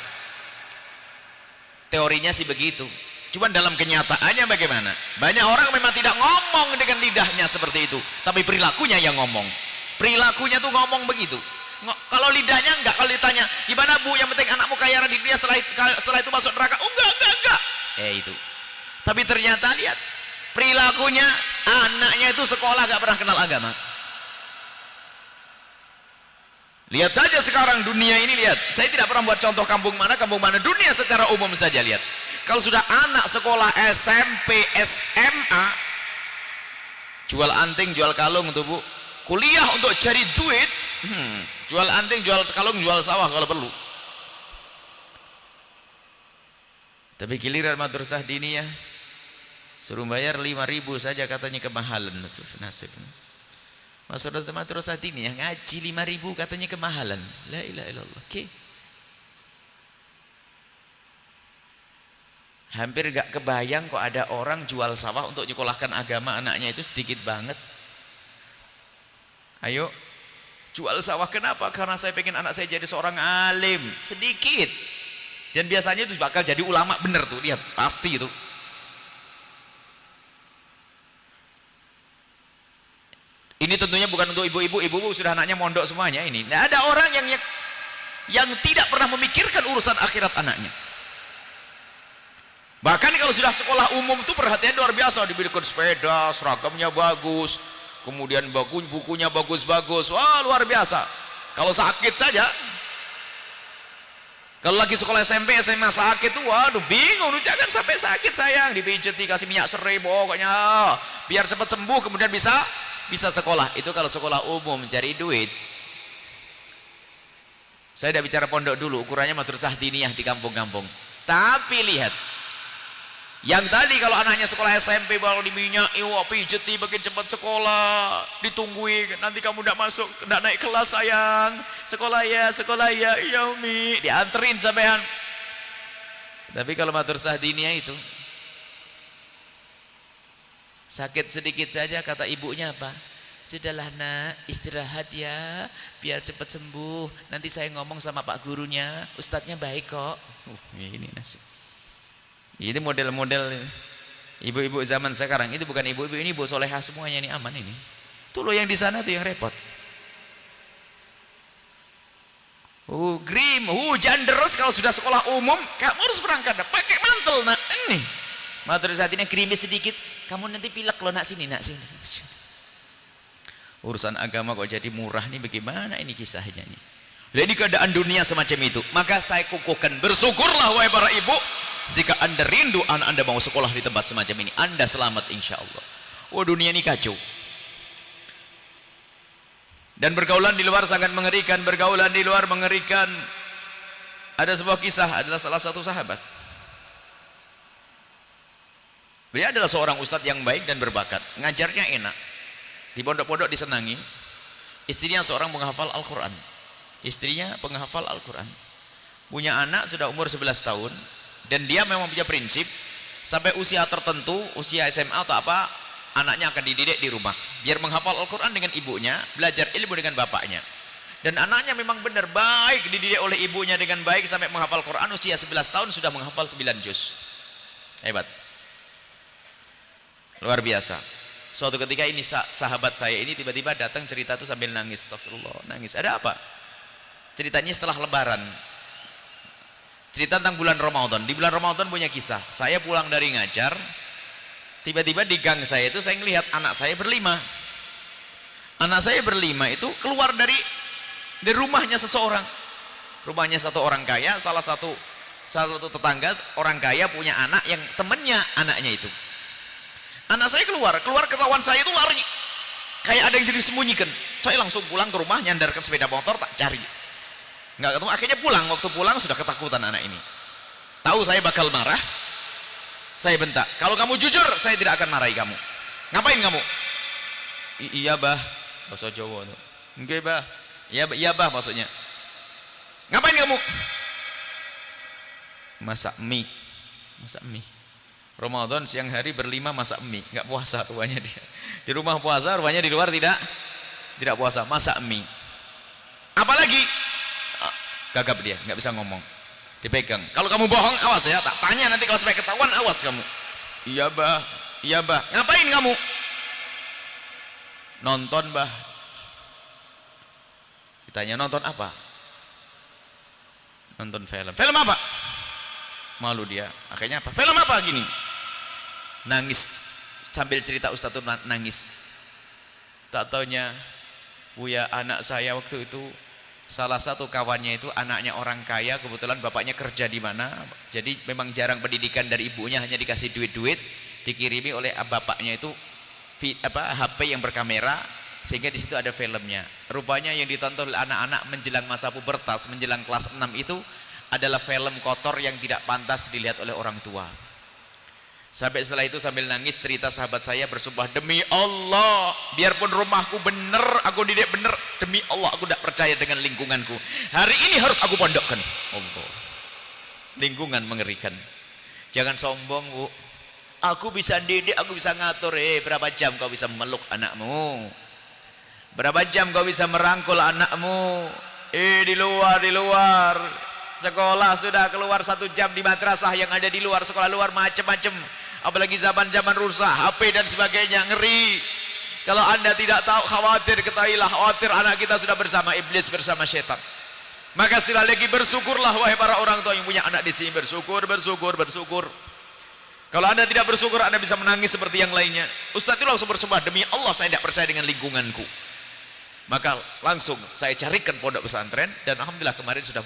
Teorinya sih begitu. Cuman dalam kenyataannya bagaimana? Banyak orang memang tidak ngomong dengan lidahnya seperti itu, tapi perilakunya yang ngomong. Perilakunya tuh ngomong begitu. Kalau lidahnya enggak, kalau ditanya, gimana Bu, yang penting anakmu kaya raya di dunia, setelah itu masuk neraka. Oh, enggak. Itu. Tapi ternyata lihat, perilakunya anaknya itu sekolah gak pernah kenal agama. Lihat saja sekarang dunia ini, lihat. Saya tidak pernah buat contoh kampung mana, dunia secara umum saja lihat. Kalau sudah anak sekolah SMP, SMA, jual anting, jual kalung tuh Bu. Kuliah untuk cari duit, jual anting, jual kalung, jual sawah kalau perlu. Tapi giliran madrasah diniyah suruh bayar 5.000 saja katanya kemahalan itu nasib. Madrasah diniyah ngaji 5.000 katanya kemahalan. La ilaha illallah. Oke. Hampir gak kebayang kok ada orang jual sawah untuk nyekolahkan agama anaknya, itu sedikit banget. Ayo jual sawah, kenapa? Karena saya pengen anak saya jadi seorang alim. Sedikit. Dan biasanya itu bakal jadi ulama bener tuh, lihat, pasti itu. Ini tentunya bukan untuk ibu-ibu, ibu-ibu sudah anaknya mondok semuanya ini. Nah, ada orang yang tidak pernah memikirkan urusan akhirat anaknya. Bahkan kalau sudah sekolah umum tuh perhatian luar biasa, diberikan sepeda, seragamnya bagus, kemudian bukunya bagus-bagus, wah luar biasa. Kalau sakit saja, kalau lagi sekolah SMP, SMA sakit tuh, waduh bingung, jangan sampai sakit sayang, dipijit, dikasih minyak serai pokoknya, biar cepat sembuh, kemudian bisa sekolah. Itu kalau sekolah umum mencari duit. Saya tidak bicara pondok dulu, ukurannya madrasah diniyah di kampung-kampung. Tapi lihat, yang tadi kalau anaknya sekolah SMP baru diminyaki, wah pijeti makin cepat sekolah, ditungguin, nanti kamu tidak masuk, tidak naik kelas sayang, sekolah ya, iya umi, dianterin sampean. Tapi kalau madrasah diniyah itu sakit sedikit saja kata ibunya apa? Sudahlah nak, istirahat ya, biar cepat sembuh, nanti saya ngomong sama pak gurunya, ustadznya baik kok. Ini nasib. Itu model-model ibu-ibu zaman sekarang. Itu bukan ibu-ibu, ini ibu solehah semuanya, ini aman ini. Tuh lo yang di sana tuh yang repot. Grim, hujan deras kalau sudah sekolah umum, kamu harus berangkat pakai mantel nak. Ini madrasah ini gerimis sedikit, kamu nanti pilek lo nak sini. Urusan agama kok jadi murah nih, bagaimana ini kisahnya nih? Dan ini keadaan dunia semacam itu. Maka saya kukuhkan, bersyukurlah wahai para ibu, jika anda rindu anak anda mau sekolah di tempat semacam ini, anda selamat insya Allah. Oh dunia ini kacau. Dan bergaulan di luar sangat mengerikan, bergaulan di luar mengerikan. Ada sebuah kisah, adalah salah satu sahabat. Beliau adalah seorang ustadz yang baik dan berbakat, ngajarnya enak, di pondok-pondok disenangi. Istrinya seorang penghafal Al-Quran, punya anak sudah umur 11 tahun. Dan dia memang punya prinsip, sampai usia tertentu, usia SMA atau apa, anaknya akan dididik di rumah biar menghafal Al-Quran dengan ibunya, belajar ilmu dengan bapaknya. Dan anaknya memang benar baik, dididik oleh ibunya dengan baik sampai menghafal Quran. Usia 11 tahun sudah menghafal 9 juz. Hebat, luar biasa. Suatu ketika ini sahabat saya ini tiba-tiba datang cerita tuh sambil nangis. Astagfirullah, nangis. Ada apa? Ceritanya setelah lebaran, cerita tentang bulan Ramadan. Di bulan Ramadan punya kisah, saya pulang dari ngajar, tiba-tiba di gang saya itu saya melihat anak saya berlima. Anak saya berlima itu keluar dari rumahnya seseorang. Rumahnya satu orang kaya, salah satu tetangga orang kaya punya anak yang temennya anaknya itu. Anak saya keluar ketahuan saya itu lari, kayak ada yang jadi sembunyikan. Saya langsung pulang ke rumah, nyandarkan sepeda motor, tak cari, nggak ketemu. Akhirnya pulang, waktu pulang sudah ketakutan anak ini. Tahu saya bakal marah, saya bentak, kalau kamu jujur saya tidak akan marahi kamu. Ngapain kamu? Iya bah, bahasa Jawa. Enggak bah, iya bah maksudnya. Ngapain kamu? Masak mie. Ramadan siang hari berlima masak mie, nggak puasa rupanya dia. Di rumah puasa, rupanya di luar tidak puasa, masak mie. Apalagi gagap dia, nggak bisa ngomong, dipegang. Kalau kamu bohong, awas ya, tak tanya nanti kalau sampai ketahuan, awas kamu. Iya bah, iya bah. Ngapain kamu? Nonton bah. Ditanya nonton apa? Nonton film. Film apa? Malu dia. Akhirnya apa? Film apa gini? Nangis sambil cerita, Ustaz tuh nangis. Tak taunya, Buya, anak saya waktu itu salah satu kawannya itu anaknya orang kaya, kebetulan bapaknya kerja di mana, jadi memang jarang pendidikan dari ibunya, hanya dikasih duit-duit, dikirimi oleh bapaknya itu HP yang berkamera, sehingga di situ ada filmnya. Rupanya yang ditonton oleh anak-anak menjelang masa pubertas, menjelang kelas 6 itu adalah film kotor yang tidak pantas dilihat oleh orang tua. Sampai setelah itu sambil nangis cerita, sahabat saya bersumpah, demi Allah, biarpun rumahku bener, aku didik bener, demi Allah aku tidak percaya dengan lingkunganku. Hari ini harus aku pondokkan. Allah, lingkungan mengerikan. Jangan sombong, Bu. Aku bisa didik, aku bisa ngatur. Berapa jam kau bisa meluk anakmu? Berapa jam kau bisa merangkul anakmu? Di luar sekolah sudah keluar 1 jam di madrasah yang ada di luar, sekolah luar macam-macam, apalagi zaman-zaman rusak, HP dan sebagainya, ngeri. Kalau anda tidak tahu, khawatir, ketahuilah, khawatir anak kita sudah bersama iblis, bersama setan. Maka sekali lagi bersyukurlah wahai para orang tua yang punya anak di sini, bersyukur. Kalau anda tidak bersyukur, anda bisa menangis seperti yang lainnya. Ustaz itu langsung bersumpah, demi Allah saya tidak percaya dengan lingkunganku. Maka langsung saya carikan pondok pesantren, dan alhamdulillah kemarin sudah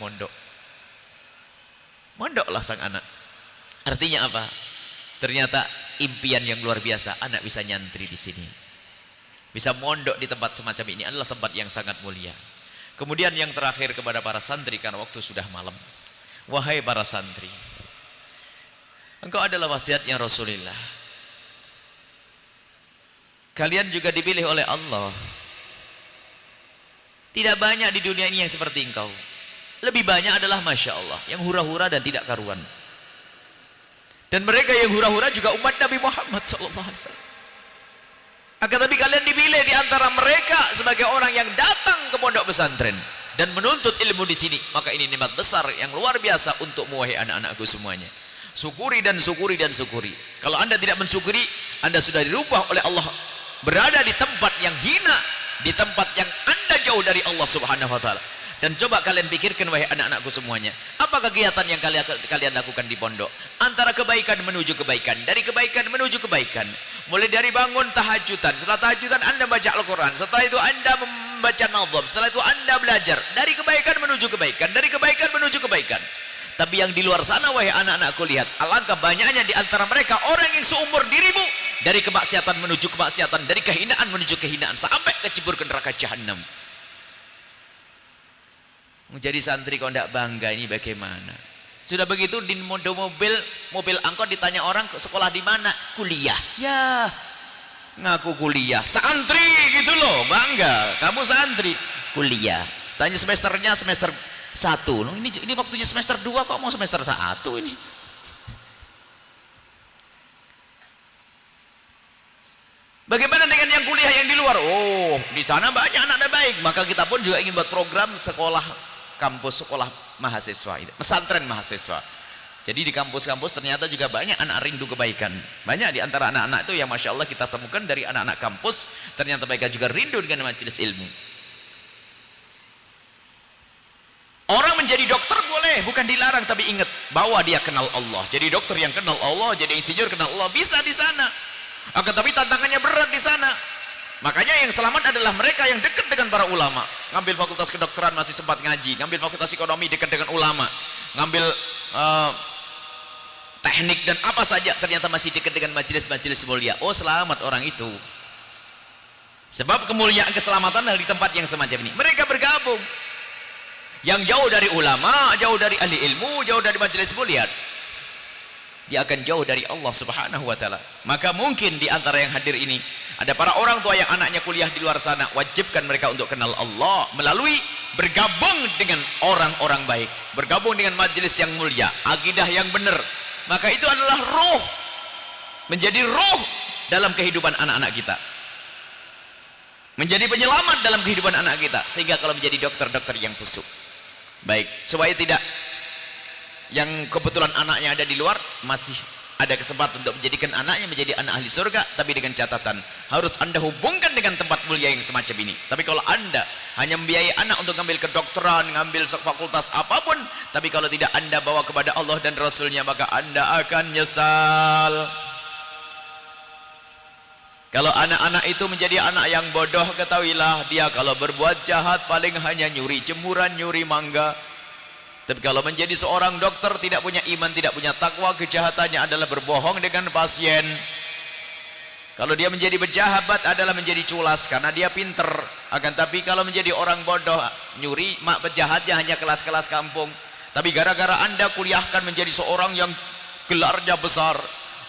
mondoklah sang anak. Artinya apa? Ternyata impian yang luar biasa, anak bisa nyantri di sini, bisa mondok di tempat semacam ini, adalah tempat yang sangat mulia. Kemudian yang terakhir kepada para santri, karena waktu sudah malam, wahai para santri, engkau adalah wasiatnya Rasulullah. Kalian juga dipilih oleh Allah. Tidak banyak di dunia ini yang seperti engkau. Lebih banyak adalah Masya Allah, yang hura-hura dan tidak karuan. Dan mereka yang hura-hura juga umat Nabi Muhammad SAW. Akan tapi kalian dipilih di antara mereka sebagai orang yang datang ke pondok pesantren dan menuntut ilmu di sini. Maka ini nikmat besar yang luar biasa untuk wahai anak-anakku semuanya. Syukuri dan syukuri dan syukuri. Kalau anda tidak mensyukuri, anda sudah dirubah oleh Allah, berada di tempat yang hina, di tempat yang anda jauh dari Allah Subhanahu wa Ta'ala. Dan coba kalian pikirkan wahai anak-anakku semuanya, apa kegiatan yang kalian lakukan di pondok? Antara kebaikan menuju kebaikan, dari kebaikan menuju kebaikan. Mulai dari bangun tahajudan, setelah tahajudan anda baca Al-Quran, setelah itu anda membaca nazam, setelah itu anda belajar. Dari kebaikan menuju kebaikan, dari kebaikan menuju kebaikan. Tapi yang di luar sana wahai anak-anakku, lihat alangkah banyaknya di antara mereka orang yang seumur dirimu, dari kemaksiatan menuju kemaksiatan, dari kehinaan menuju kehinaan, sampai kecebur ke neraka jahanam. Menjadi santri kok tidak bangga, ini bagaimana? Sudah begitu di mobil angkot ditanya orang sekolah di mana? Kuliah. Ya, ngaku kuliah. Santri gitu loh, bangga. Kamu santri, kuliah. Tanya semesternya semester 1. Loh, ini waktunya semester 2 kok mau semester 1 ini? Bagaimana dengan yang kuliah yang di luar? Oh, di sana banyak anak-anak baik. Maka kita pun juga ingin buat program sekolah kampus, sekolah mahasiswa, pesantren mahasiswa. Jadi di kampus-kampus ternyata juga banyak anak rindu kebaikan. Banyak di antara anak-anak itu yang Masya Allah kita temukan dari anak-anak kampus, ternyata mereka juga rindu dengan majelis ilmu. Orang menjadi dokter boleh, bukan dilarang, tapi ingat bahwa dia kenal Allah. Jadi dokter yang kenal Allah, jadi insinyur kenal Allah, bisa di sana. Akan tapi tantangannya berat di sana. Makanya yang selamat adalah mereka yang dekat dengan para ulama. Ngambil fakultas kedokteran masih sempat ngaji, ngambil fakultas ekonomi dekat dengan ulama, ngambil teknik dan apa saja ternyata masih dekat dengan majelis-majelis mulia. Oh, selamat orang itu. Sebab kemuliaan keselamatan adalah di tempat yang semacam ini. Mereka bergabung. Yang jauh dari ulama, jauh dari ahli ilmu, jauh dari majelis mulia, dia akan jauh dari Allah Subhanahu wa Ta'ala. Maka mungkin di antara yang hadir ini ada para orang tua yang anaknya kuliah di luar sana, wajibkan mereka untuk kenal Allah melalui bergabung dengan orang-orang baik, bergabung dengan majelis yang mulia, akidah yang benar. Maka itu adalah ruh menjadi roh dalam kehidupan anak-anak kita, menjadi penyelamat dalam kehidupan anak kita, sehingga kalau menjadi dokter-dokter yang khusyuk. Baik, supaya tidak yang kebetulan anaknya ada di luar, masih ada kesempatan untuk menjadikan anaknya menjadi anak ahli surga, tapi dengan catatan harus Anda hubungkan dengan tempat mulia yang semacam ini. Tapi kalau Anda hanya membiayai anak untuk ngambil kedokteran, ngambil fakultas apapun, tapi kalau tidak Anda bawa kepada Allah dan Rasulnya, maka Anda akan nyesal. Kalau anak-anak itu menjadi anak yang bodoh, ketahuilah dia kalau berbuat jahat paling hanya nyuri jemuran, nyuri mangga. Tapi kalau menjadi seorang dokter tidak punya iman, tidak punya takwa, kejahatannya adalah berbohong dengan pasien. Kalau dia menjadi pejabat adalah menjadi culas karena dia pinter. Akan tapi kalau menjadi orang bodoh, nyuri, mak pejahatnya hanya kelas-kelas kampung. Tapi gara-gara Anda kuliahkan menjadi seorang yang gelarnya besar,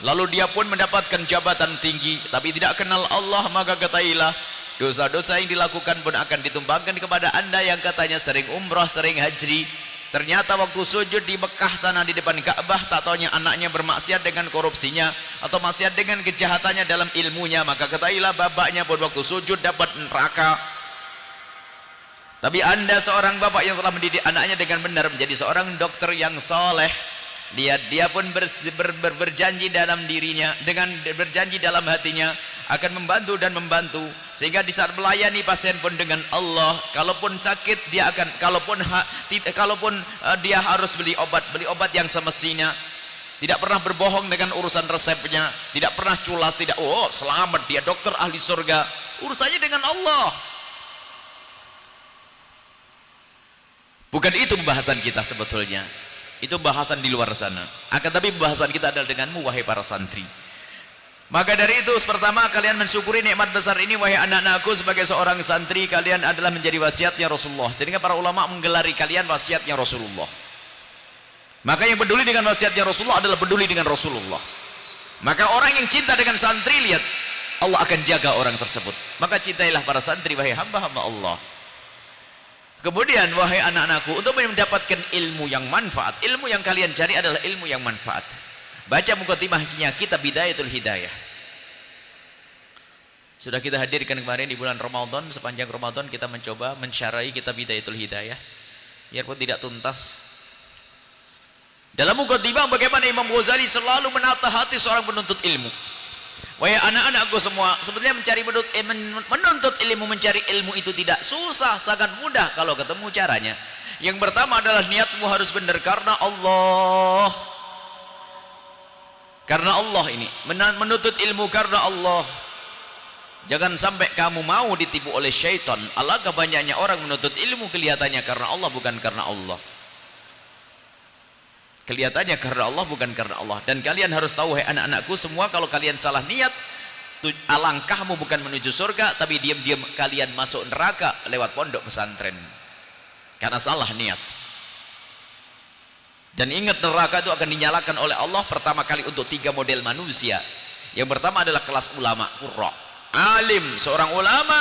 lalu dia pun mendapatkan jabatan tinggi, tapi tidak kenal Allah, maka ketahuilah dosa-dosa yang dilakukan pun akan ditumpangkan kepada Anda yang katanya sering umrah, sering haji. Ternyata waktu sujud di Mekah sana di depan Ka'bah, tak taunya anaknya bermaksiat dengan korupsinya atau maksiat dengan kejahatannya dalam ilmunya, maka ketahuilah bapaknya pun waktu sujud dapat neraka. Tapi Anda seorang bapak yang telah mendidik anaknya dengan benar menjadi seorang dokter yang soleh, dia pun berjanji dalam dirinya, dengan berjanji dalam hatinya akan membantu dan membantu, sehingga di saat melayani pasien pun dengan Allah, kalaupun sakit dia akan, kalaupun dia harus beli obat yang semestinya, tidak pernah berbohong dengan urusan resepnya, tidak pernah culas, tidak selamat dia dokter ahli surga, urusannya dengan Allah. Bukan itu pembahasan kita sebetulnya, itu bahasan di luar sana. Akan tapi pembahasan kita adalah denganmu wahai para santri. Maka dari itu pertama kalian mensyukuri nikmat besar ini wahai anak-anakku. Sebagai seorang santri kalian adalah menjadi wasiatnya Rasulullah, sehingga para ulama menggelari kalian wasiatnya Rasulullah. Maka yang peduli dengan wasiatnya Rasulullah adalah peduli dengan Rasulullah. Maka orang yang cinta dengan santri, lihat Allah akan jaga orang tersebut. Maka cintailah para santri wahai hamba-hamba Allah. Kemudian wahai anak-anakku, untuk mendapatkan ilmu yang manfaat, ilmu yang kalian cari adalah ilmu yang manfaat. Baca mukaddimahnya kitab Bidayatul Hidayah. Sudah kita hadirkan kemarin di bulan Ramadan. Sepanjang Ramadan kita mencoba mensyarahi kitab Bidayatul Hidayah, biarpun tidak tuntas. Dalam mukaddimah bagaimana Imam Ghazali selalu menata hati seorang penuntut ilmu. Wahai anak-anakku semua, sebetulnya menuntut ilmu, mencari ilmu itu tidak susah, sangat mudah kalau ketemu caranya. Yang pertama adalah niatmu harus benar karena Allah. Karena Allah ini menuntut ilmu karena Allah. Jangan sampai kamu mau ditipu oleh syaitan. Alangkah banyaknya orang menuntut ilmu kelihatannya karena Allah, bukan karena Allah. Kelihatannya karena Allah, bukan karena Allah. Dan kalian harus tahu, hai anak-anakku semua, kalau kalian salah niat, alangkahmu bukan menuju surga, tapi diam-diam kalian masuk neraka lewat pondok pesantren karena salah niat. Dan ingat, neraka itu akan dinyalakan oleh Allah pertama kali untuk 3 model manusia. Yang pertama adalah kelas ulama, qurra, alim. Seorang ulama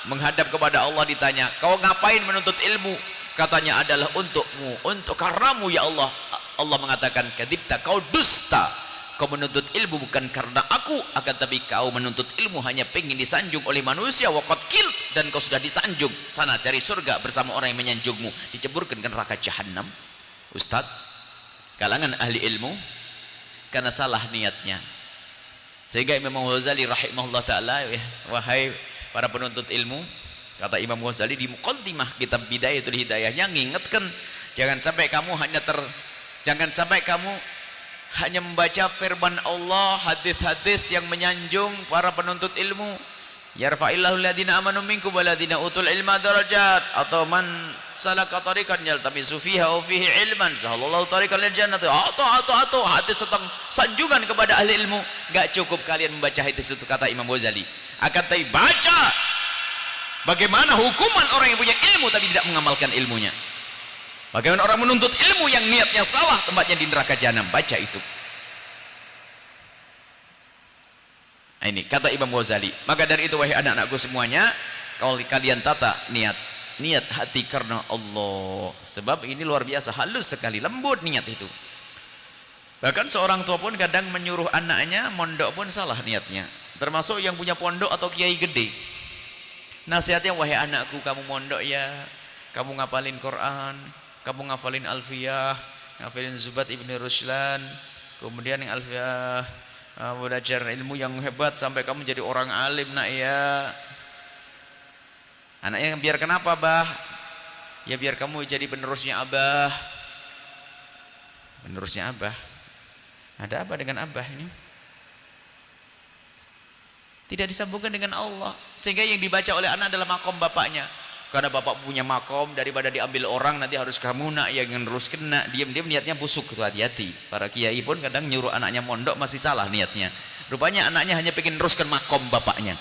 menghadap kepada Allah, ditanya, kau ngapain menuntut ilmu? Katanya, adalah untukmu, karenamu ya Allah. Allah mengatakan, kadzibta, kau dusta. Kau menuntut ilmu bukan karena aku, akan tapi kau menuntut ilmu hanya pengen disanjung oleh manusia. Waqad kilt, dan kau sudah disanjung. Sana cari surga bersama orang yang menyanjungmu, diceburkan ke neraka jahanam. Ustadz, kalangan ahli ilmu karena salah niatnya, sehingga Imam Ghazali rahimahullah ta'ala, wahai para penuntut ilmu, kata Imam Ghazali di muqaddimah kitab Bidayatul Hidayahnya, ngingetkan, jangan sampai kamu hanya membaca firman Allah, hadis-hadis yang menyanjung para penuntut ilmu. Yarfa'illahu alladhina amanu minkum walladhina utul ilma darajat, atau man salaka tariqan yaltamisu fiha wa fihi ilman sahallallahu tariqan lil jannati, atau hadis tentang sanjungan kepada ahli ilmu. Enggak cukup kalian membaca hadis itu, kata Imam Ghazali, akan tapi baca bagaimana hukuman orang yang punya ilmu tapi tidak mengamalkan ilmunya. Bagaimana orang menuntut ilmu yang niatnya salah, tempatnya di neraka jahanam. Baca itu. Nah, ini kata Imam Ghazali. Maka dari itu wahai anak-anakku semuanya, kalau kalian tata niat hati karena Allah. Sebab ini luar biasa halus sekali, lembut niat itu. Bahkan seorang tua pun kadang menyuruh anaknya mondok pun salah niatnya. Termasuk yang punya pondok atau kiai gede. Nasihatnya, wahai anakku, kamu mondok ya, kamu ngapalin Quran, kamu ngafalin Alfiyah, ngafalin Zubat Ibn Ruslan, kemudian yang Alfiyah, belajar ilmu yang hebat sampai kamu jadi orang alim nak ya. Anaknya, biar kenapa bah? Ya biar kamu jadi penerusnya abah. Penerusnya abah. Ada apa dengan abah ini? Tidak disambungkan dengan Allah, sehingga yang dibaca oleh anak adalah makom bapaknya. Karena bapak punya makom, daripada diambil orang nanti harus kamu nak yang terus kena. Diam-diam niatnya busuk, itu hati-hati. Para kiai pun kadang nyuruh anaknya mondok masih salah niatnya. Rupanya anaknya hanya pengen teruskan makom bapaknya.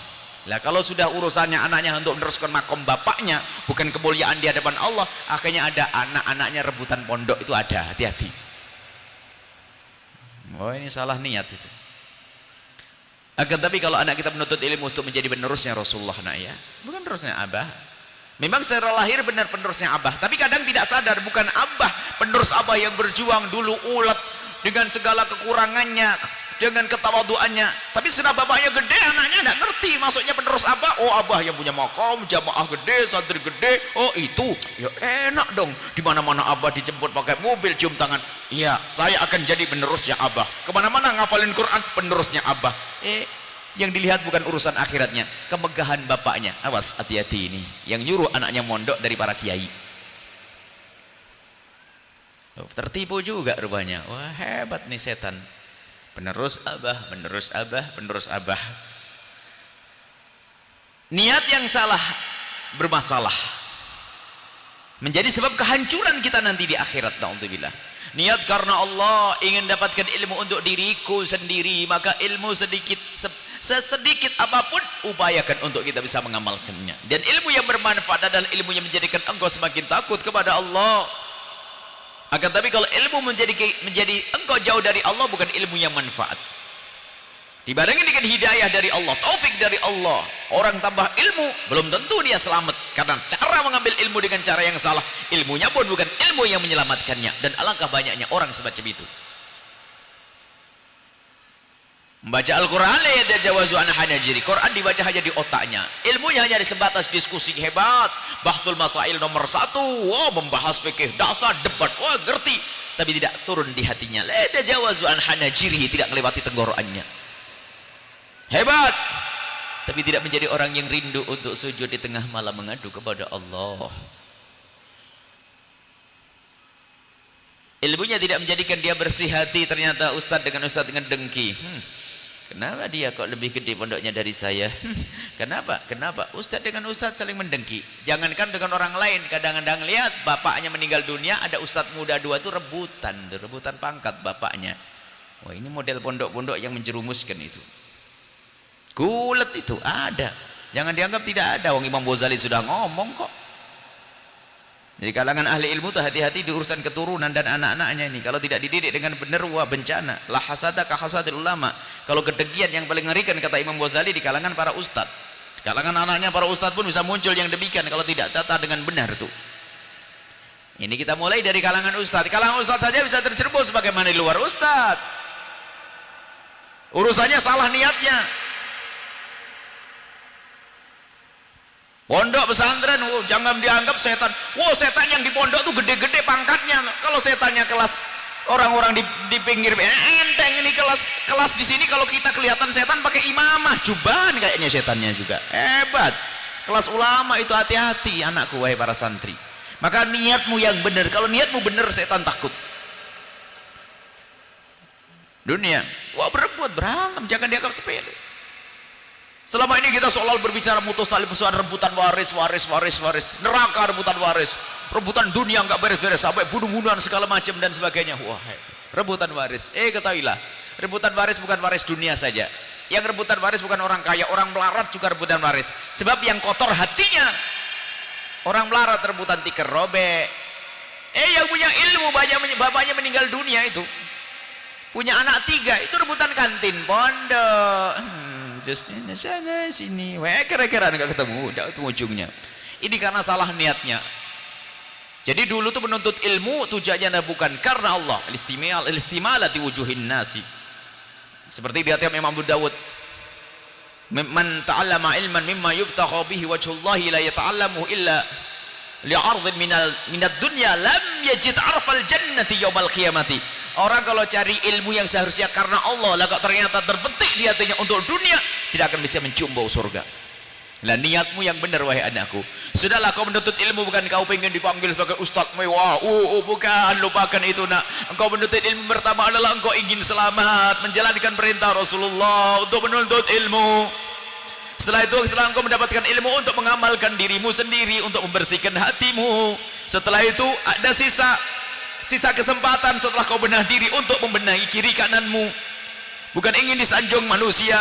Lah kalau sudah urusannya anaknya untuk meneruskan makom bapaknya, bukan kemuliaan di hadapan Allah, akhirnya ada anak-anaknya rebutan pondok, itu ada, hati-hati. Oh ini salah niat itu. Akan tapi kalau anak kita menuntut ilmu untuk menjadi penerusnya Rasulullah nak ya, bukan penerusnya abah. Memang secara lahir benar penerusnya abah, tapi kadang tidak sadar bukan abah, penerus abah yang berjuang dulu ulet dengan segala kekurangannya, dengan ketawaduannya. Tapi setelah bapaknya gede, anaknya tidak ngerti maksudnya penerus abah. Oh abah yang punya makom, jamaah gede, santri gede. Oh itu ya enak dong, dimana-mana abah dijemput pakai mobil, cium tangan. Iya, saya akan jadi penerusnya abah, kemana-mana ngafalin Quran, penerusnya abah. Yang dilihat bukan urusan akhiratnya, kemegahan bapaknya. Awas, hati-hati ini yang nyuruh anaknya mondok dari para kiai. Tertipu juga rupanya. Wah hebat nih setan. Penerus abah, penerus abah, penerus abah. Niat yang salah bermasalah, menjadi sebab kehancuran kita nanti di akhirat. Na'udzubillah. Niat karena Allah, ingin dapatkan ilmu untuk diriku sendiri, maka ilmu sedikit sesedikit apapun upayakan untuk kita bisa mengamalkannya. Dan ilmu yang bermanfaat adalah ilmu yang menjadikan engkau semakin takut kepada Allah. Akan tapi kalau ilmu menjadi engkau jauh dari Allah, bukan ilmu yang manfaat. Dibarengi dengan hidayah dari Allah, taufik dari Allah, orang tambah ilmu belum tentu dia selamat, karena cara mengambil ilmu dengan cara yang salah, ilmunya pun bukan ilmu yang menyelamatkannya. Dan alangkah banyaknya orang semacam itu. Membaca Al-Quran la yatajawazu an hanajiri, Quran dibaca hanya di otaknya, ilmunya hanya sebatas diskusi hebat, bahtul masail nomor 1, wow, membahas fikih dasar, debat, wah ngerti, tapi tidak turun di hatinya. La yatajawazu an hanajiri, tidak melewati tenggorokannya. Hebat, tapi tidak menjadi orang yang rindu untuk sujud di tengah malam mengadu kepada Allah. Ilmunya tidak menjadikan dia bersih hati. Ternyata ustadz dengan dengki. Kenapa dia kok lebih gede pondoknya dari saya? Kenapa? Ustadz dengan ustadz saling mendengki. Jangankan dengan orang lain, kadang-kadang lihat bapaknya meninggal dunia, ada ustadz muda 2 itu rebutan pangkat bapaknya. Wah ini model pondok-pondok yang menjerumuskan itu. Kulet itu ada, jangan dianggap tidak ada. Wong Imam Ghazali sudah ngomong kok. Jadi kalangan ahli ilmu tuh hati-hati di urusan keturunan dan anak-anaknya ini. Kalau tidak dididik dengan benar, wah bencana. La hasada ka hasadil ulama. Kalau kedengkian yang paling mengerikan kata Imam Ghazali di kalangan para ustadz. Di kalangan anaknya para ustadz pun bisa muncul yang demikian kalau tidak tata dengan benar tuh. Ini kita mulai dari kalangan ustadz. Kalangan ustadz saja bisa terjerumus, bagaimana di luar ustadz? Urusannya salah niatnya. Pondok pesantren, jangan dianggap setan. Setan yang di pondok tuh gede-gede pangkatnya. Kalau setannya kelas orang-orang di pinggir, enteng ini kelas di sini. Kalau kita kelihatan setan pakai imamah, jubahan kayaknya setannya juga. Hebat. Kelas ulama itu hati-hati anakku, wahai para santri. Maka niatmu yang benar. Kalau niatmu benar, setan takut. Dunia, berebut, berantem, jangan dianggap sepele. Selama ini kita seolah berbicara mutus tali persoalan rebutan waris, neraka rebutan waris, rebutan dunia nggak beres-beres, sampai bunuh-bunuhan segala macam dan sebagainya. Wah, rebutan waris. Ketahuilah, rebutan waris bukan waris dunia saja. Yang rebutan waris bukan orang kaya, orang melarat juga rebutan waris. Sebab yang kotor hatinya, orang melarat rebutan tikar robek. Yang punya ilmu, bapaknya meninggal dunia itu, punya anak 3, itu rebutan kantin pondok. Justnya sana sini, kira-kira nggak ketemu, udah itu ujungnya. Ini karena salah niatnya. Jadi dulu tuh menuntut ilmu tujuannya bukan karena Allah, istimalati wujuhin nasi. Seperti di hatiam Imam Abu Dawud, man ta'allama ilman mimma yubtagha bihi wajhullahi la yata'allamu illa li'ardhin minad dunya lam yajid arfal jannati yaumal qiyamati. Orang kalau cari ilmu yang seharusnya karena Allah, lah kok ternyata terbetik di hatinya untuk dunia, tidak akan bisa mencium bau surga. Lah niatmu yang benar wahai anakku. Sudahlah kau menuntut ilmu bukan kau pengen dipanggil sebagai ustaz mewah. Bukan, lupakan itu nak. Engkau menuntut ilmu pertama adalah engkau ingin selamat, menjalankan perintah Rasulullah untuk menuntut ilmu. Setelah itu, setelah engkau mendapatkan ilmu untuk mengamalkan dirimu sendiri, untuk membersihkan hatimu. Setelah itu ada sisa kesempatan setelah kau benahi diri untuk membenahi kiri kananmu. Bukan ingin disanjung manusia.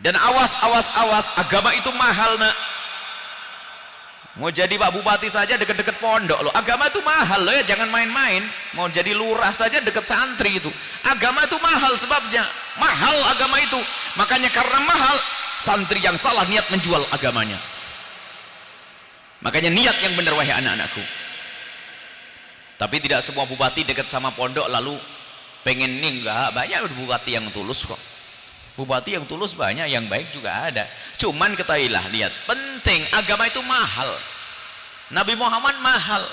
Dan awas, agama itu mahal nak. Mau jadi Pak Bupati saja deket-deket pondok loh. Agama itu mahal loh ya, jangan main-main. Mau jadi lurah saja deket santri itu. Agama itu mahal sebabnya. Mahal agama itu. Makanya karena mahal, santri yang salah niat menjual agamanya. Makanya niat yang benar wahai anak-anakku. Tapi tidak semua bupati dekat sama pondok lalu pengen nih, enggak. Banyak bupati yang tulus kok. Bupati yang tulus banyak, yang baik juga ada. Cuman ketahuilah, lihat, penting agama itu mahal. Nabi Muhammad mahal.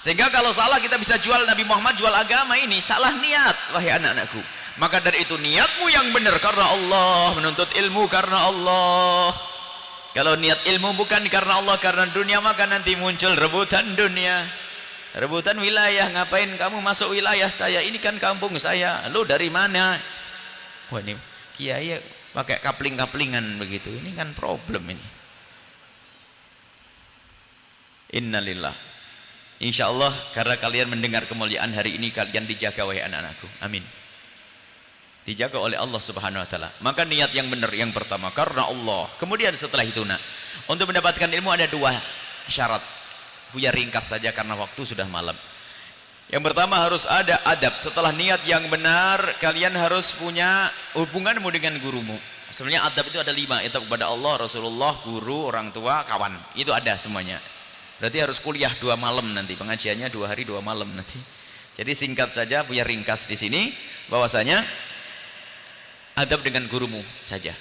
Sehingga kalau salah kita bisa jual Nabi Muhammad, jual agama ini. Salah niat wahai anak-anakku. Maka dari itu niatmu yang benar karena Allah, menuntut ilmu karena Allah. Kalau niat ilmu bukan karena Allah, karena dunia, maka nanti muncul rebutan dunia, rebutan wilayah. Ngapain kamu masuk wilayah saya? Ini kan kampung saya. Lu dari mana? Wah, ini kiai pakai kapling-kaplingan begitu. Ini kan problem ini. Innalillah. Insyaallah karena kalian mendengar kemuliaan hari ini, kalian dijaga wahai anak-anakku. Amin. Dijaga oleh Allah Subhanahu wa taala. Maka niat yang benar yang pertama karena Allah. Kemudian setelah itu nak, untuk mendapatkan ilmu ada dua syarat. Punya ringkas saja karena waktu sudah malam. Yang pertama harus ada adab. Setelah niat yang benar, kalian harus punya hubunganmu dengan gurumu. Sebenarnya adab itu ada 5. Adab kepada Allah, Rasulullah, guru, orang tua, kawan. Itu ada semuanya. Berarti harus kuliah 2 malam nanti. Pengajiannya 2 hari 2 malam nanti. Jadi singkat saja, punya ringkas di sini bahwasanya adab dengan gurumu saja.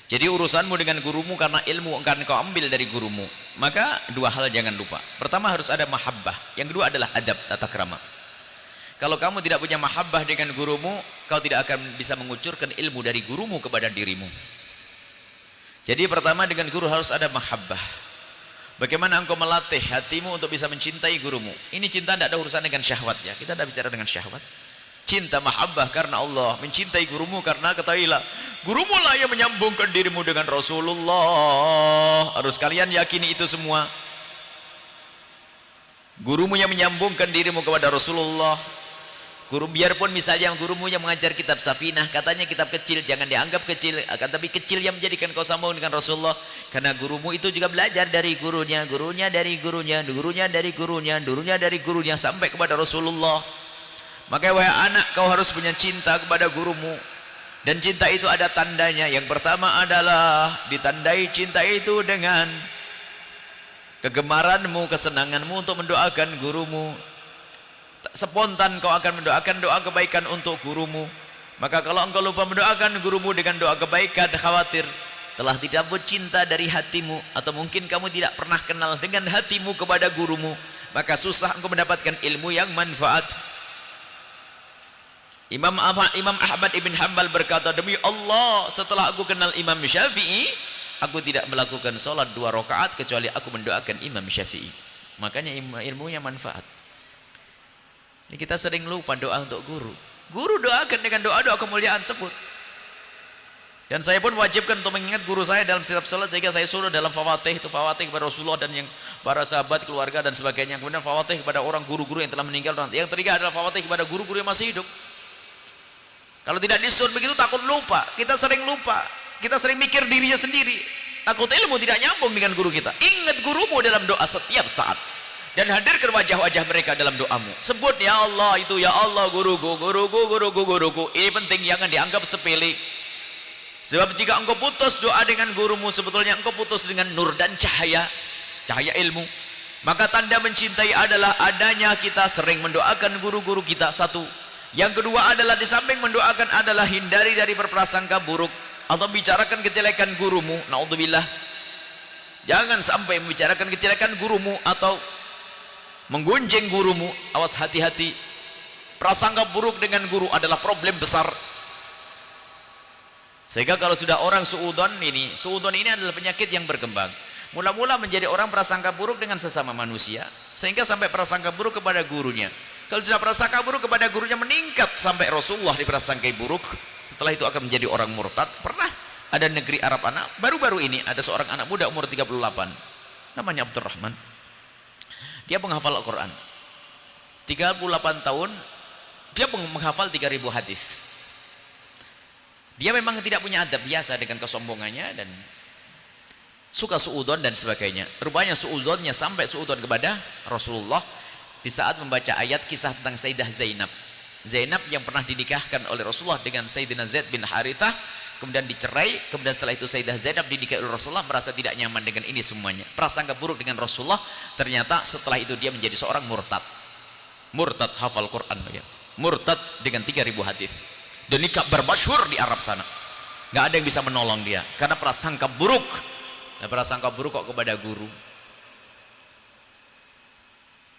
Jadi urusanmu dengan gurumu karena ilmu akan kau ambil dari gurumu. Maka 2 hal jangan lupa. Pertama harus ada mahabbah. Yang kedua adalah adab, tata krama. Kalau kamu tidak punya mahabbah dengan gurumu, kau tidak akan bisa mengucurkan ilmu dari gurumu kepada dirimu. Jadi pertama dengan guru harus ada mahabbah. Bagaimana engkau melatih hatimu untuk bisa mencintai gurumu. Ini cinta tidak ada urusan dengan syahwat ya. Kita tidak bicara dengan syahwat. Cinta mahabbah karena Allah, mencintai gurumu karena ketahuilah gurumu lah yang menyambungkan dirimu dengan Rasulullah. Harus kalian yakini itu semua. Gurumu yang menyambungkan dirimu kepada Rasulullah. Guru, biarpun misalnya gurumu yang mengajar kitab Safinah, katanya kitab kecil, jangan dianggap kecil, tapi kecil yang menjadikan kau sambung dengan Rasulullah. Karena gurumu itu juga belajar dari gurunya, gurunya dari gurunya, gurunya dari gurunya, gurunya dari gurunya sampai kepada Rasulullah. Maka wahai anak, kau harus punya cinta kepada gurumu. Dan cinta itu ada tandanya. Yang pertama adalah ditandai cinta itu dengan kegemaranmu, kesenanganmu untuk mendoakan gurumu. Spontan kau akan mendoakan doa kebaikan untuk gurumu. Maka kalau engkau lupa mendoakan gurumu dengan doa kebaikan, khawatir telah dicabut cinta dari hatimu. Atau mungkin kamu tidak pernah kenal dengan hatimu kepada gurumu. Maka susah engkau mendapatkan ilmu yang manfaat. Imam Ahmad ibn Hanbal berkata, demi Allah setelah aku kenal Imam Syafi'i, aku tidak melakukan sholat 2 rakaat kecuali aku mendoakan Imam Syafi'i. Makanya ilmunya manfaat. Ini kita sering lupa doa untuk guru. Guru doakan dengan doa-doa kemuliaan sebut. Dan saya pun wajibkan untuk mengingat guru saya dalam setiap sholat, sehingga saya suruh dalam fawatih, itu fawatih kepada Rasulullah dan yang para sahabat, keluarga dan sebagainya. Kemudian fawatih kepada orang guru-guru yang telah meninggal. Yang ketiga adalah fawatih kepada guru-guru yang masih hidup. Kalau tidak disuruh begitu takut lupa. Kita sering lupa. Kita sering mikir dirinya sendiri. Takut ilmu tidak nyambung dengan guru kita. Ingat gurumu dalam doa setiap saat. Dan hadirkan wajah-wajah mereka dalam doamu. Sebut ya Allah itu, ya Allah guruku, guruku, guruku, guruku. Ini penting, jangan dianggap sepele. Sebab jika engkau putus doa dengan gurumu, sebetulnya engkau putus dengan nur dan cahaya. cahaya ilmu. Maka tanda mencintai adalah adanya kita sering mendoakan guru-guru kita, satu. Yang kedua adalah di samping mendoakan adalah hindari dari berprasangka buruk atau bicarakan kejelekan gurumu. Naudzubillah. Jangan sampai membicarakan kejelekan gurumu atau menggunjing gurumu. Awas, hati-hati. Prasangka buruk dengan guru adalah problem besar. Sehingga kalau sudah orang suudon ini adalah penyakit yang berkembang. Mula-mula menjadi orang prasangka buruk dengan sesama manusia, sehingga sampai prasangka buruk kepada gurunya. Kalau sudah prasangka buruk kepada gurunya meningkat sampai Rasulullah diprasangkai buruk, setelah itu akan menjadi orang murtad. Pernah ada negeri Arab anak, baru-baru ini ada seorang anak muda umur 38, namanya Abdurrahman. Dia penghafal Al-Quran, 38 tahun, dia menghafal 3000 hadis. Dia memang tidak punya adab, biasa dengan kesombongannya dan suka suudon dan sebagainya. Rupanya suudonnya sampai suudon kepada Rasulullah di saat membaca ayat kisah tentang Sayyidah Zainab. Zainab yang pernah dinikahkan oleh Rasulullah dengan Sayyidina Zaid bin Harithah, kemudian dicerai, kemudian setelah itu Sayyidah Zainab dinikahi oleh Rasulullah, merasa tidak nyaman dengan ini semuanya, prasangka buruk dengan Rasulullah. Ternyata setelah itu dia menjadi seorang murtad. Murtad hafal Quran ya. Murtad dengan 3000 hadis. Dan ini kabar masyhur di Arab sana. Nggak ada yang bisa menolong dia karena prasangka buruk. Nah, prasangka buruk kok kepada guru.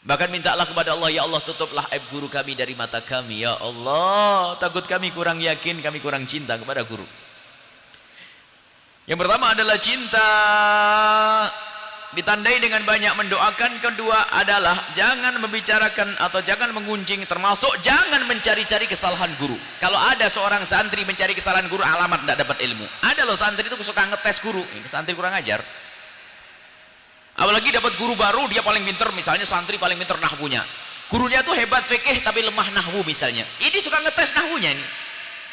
Bahkan mintalah kepada Allah, ya Allah tutuplah aib guru kami dari mata kami, ya Allah, takut kami kurang yakin, kami kurang cinta kepada guru. Yang pertama adalah cinta ditandai dengan banyak mendoakan. Kedua adalah jangan membicarakan atau jangan mengunjing, termasuk jangan mencari-cari kesalahan guru. Kalau ada seorang santri mencari kesalahan guru, alamat tidak dapat ilmu. Ada loh santri itu suka ngetes guru, ini santri kurang ajar. Apalagi dapat guru baru, dia paling pinter, misalnya santri paling pinter nahwunya, gurunya tuh hebat fikih tapi lemah nahwu misalnya, ini suka ngetes nahwunya ini.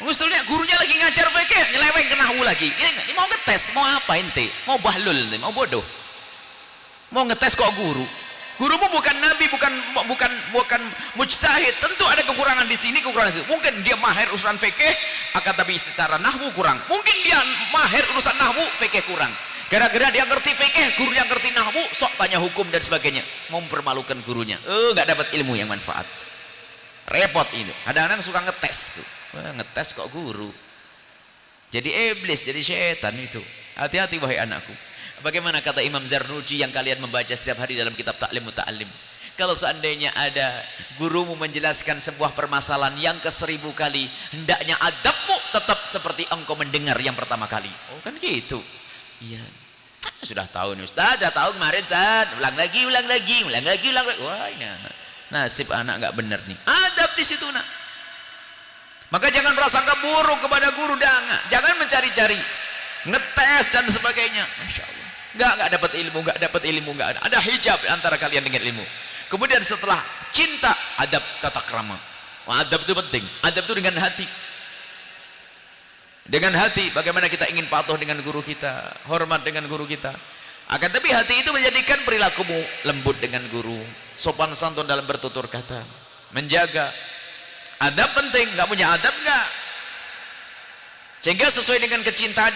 Maksudnya gurunya lagi ngajar fikih, nyeleweng ke nahwu lagi. Ini mau ngetes, mau apa ente? Mau bahlul, mau bodoh. Mau ngetes kok guru? Gurumu bukan nabi, bukan mujtahid. Tentu ada kekurangan di sini, kekurangan di situ. Mungkin dia mahir urusan fikih, akan tapi secara nahwu kurang. Mungkin dia mahir urusan nahwu, fikih kurang. Gara-gara dia ngerti fikih, gurunya ngerti nahwu, sok tanya hukum dan sebagainya. Mau mempermalukan gurunya. Nggak dapat ilmu yang manfaat. Repot itu. Kadang-kadang suka ngetes tuh. Ngetes kok guru. Jadi iblis, jadi syaitan itu. Hati-hati wahai anakku. Bagaimana kata Imam Zarnuji yang kalian membaca setiap hari dalam kitab Ta'lim Muta'allim, kalau seandainya ada gurumu menjelaskan sebuah permasalahan yang ke1000 kali, hendaknya adabmu tetap seperti engkau mendengar yang pertama kali. Oh kan gitu. Iya. Sudah tahu nih Ustaz, sudah tahu kemarin Ustaz, ulang lagi. Wah ini anak, nasib anak nggak benar nih. Adab di situ nak. Maka jangan prasangka buruk kepada guru, jangan mencari-cari, ngetes dan sebagainya. Masya Allah. Nggak dapat ilmu, nggak ada hijab antara kalian dengan ilmu. Kemudian setelah cinta, adab tata krama. Adab itu penting. Adab itu dengan hati. Dengan hati, bagaimana kita ingin patuh dengan guru kita, hormat dengan guru kita. Akan tapi hati itu menjadikan perilakumu lembut dengan guru, sopan santun dalam bertutur kata, menjaga. Adab penting. Nggak punya adab nggak. Sehingga sesuai dengan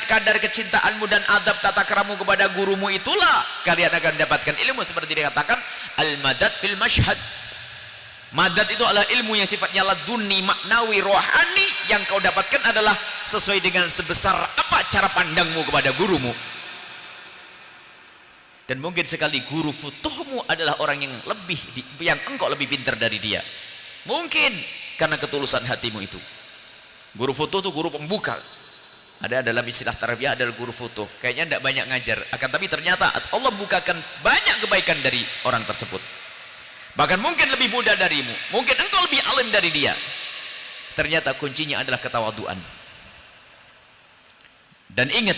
kadar kecintaanmu dan adab tata keramu kepada gurumu, itulah kalian akan mendapatkan ilmu. Seperti dikatakan al-madad fil mashhad. Madad itu adalah ilmu yang sifatnya laduni, maknawi, rohani. Yang kau dapatkan adalah sesuai dengan sebesar apa cara pandangmu kepada gurumu. Dan mungkin sekali guru futuhmu adalah orang yang engkau lebih pintar dari dia. Mungkin karena ketulusan hatimu itu. Guru futuh itu guru pembuka. Ada dalam istilah tarbiyah adalah guru futuh. Kayaknya tidak banyak ngajar, akan tapi ternyata Allah bukakan banyak kebaikan dari orang tersebut. Bahkan mungkin lebih muda darimu, mungkin engkau lebih alim dari dia. Ternyata kuncinya adalah ketawaduan. Dan ingat,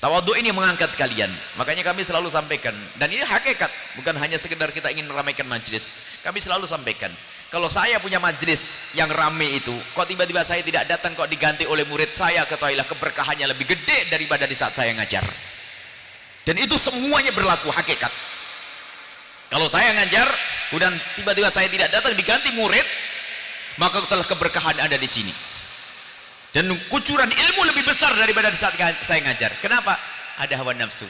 tawadu ini mengangkat kalian. Makanya kami selalu sampaikan, dan ini hakikat, bukan hanya sekedar kita ingin meramaikan majlis. Kami selalu sampaikan, kalau saya punya majlis yang rame itu, kok tiba-tiba saya tidak datang, kok diganti oleh murid saya, ketahuilah keberkahannya lebih gede daripada di saat saya ngajar. Dan itu semuanya berlaku hakikat. Kalau saya ngajar, kemudian tiba-tiba saya tidak datang, diganti murid, maka telah keberkahan ada di sini. Dan kucuran ilmu lebih besar daripada di saat saya ngajar. Kenapa? ada hawa nafsu,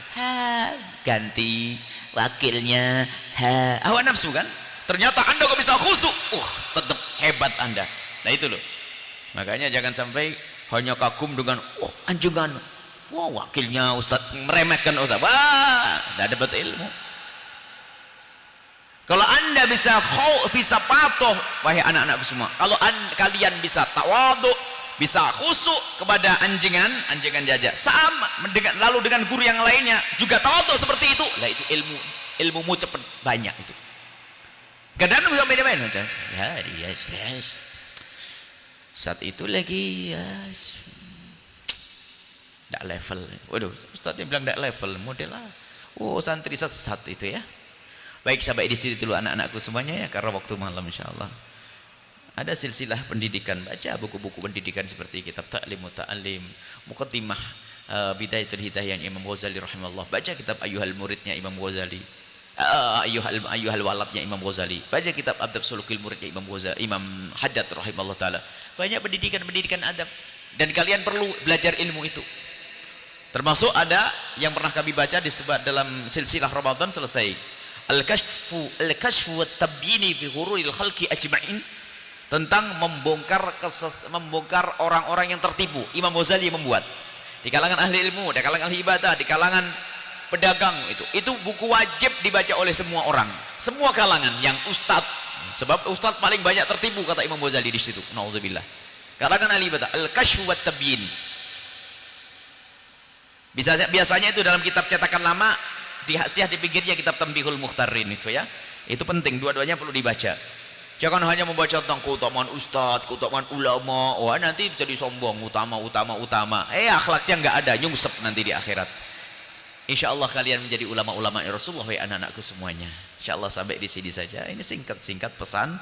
ganti wakilnya, hawa nafsu kan. Ternyata Anda kok bisa khusyuk, tetap hebat Anda. Nah itu loh, makanya jangan sampai hanya kagum dengan anjungan, wakilnya Ustadz, meremehkan Ustadz, tidak dapat ilmu. Kalau Anda bisa patuh, wahai anak-anakku semua, kalau kalian bisa tawadhu, bisa khusyuk kepada anjingan jajah, sama lalu dengan guru yang lainnya juga tawadhu seperti itu, lah itu ilmumu cepat banyak itu. Kadang-kadang juga beda-beda. Saat itu lagi tidak level. Waduh, Ustaz yang bilang tidak level, model lah. Santri sesat itu ya. Baik, sampai di sini dulu anak-anakku semuanya ya, karena waktu malam insyaallah. Ada silsilah pendidikan, baca buku-buku pendidikan seperti kitab Ta'lim Muta'allim, Muqaddimah Bidayatul Hidayah Imam Ghazali rahimahullah, baca kitab Ayyuhal Muridnya Imam Ghazali, Ayyuhal Waladnya Imam Ghazali, baca kitab Adab Sulukil Muridnya Imam Haddad rahimahullah taala. Banyak pendidikan adab, dan kalian perlu belajar ilmu itu. Termasuk ada yang pernah kami baca disebut dalam silsilah Ramadan selesai, Al-Kashfu wa Tabyini fi Ghururil Khalqi Ajma'in, tentang membongkar orang-orang yang tertipu. Imam Ghazali membuat di kalangan ahli ilmu, di kalangan ahli ibadah, di kalangan pedagang. Itu buku wajib dibaca oleh semua orang, semua kalangan, yang ustadz. Sebab ustadz paling banyak tertipu kata Imam Ghazali di situ. Nauzubillah. Kalangan ahli ibadah, Al-Kashfu wa Tabyin. Biasanya itu dalam kitab cetakan lama, di hasiah di pinggirnya kitab Tanbihul Mukhtarin itu ya. Itu penting, dua-duanya perlu dibaca. Jangan hanya membaca tentang keutamaan ustadz, keutamaan ulama. Nanti jadi sombong, utama. Akhlaknya nggak ada, nyungsep nanti di akhirat. Insya Allah kalian menjadi ulama-ulama Rasulullah, wahai anak-anakku semuanya. Insya Allah sampai di sini saja. Ini singkat pesan,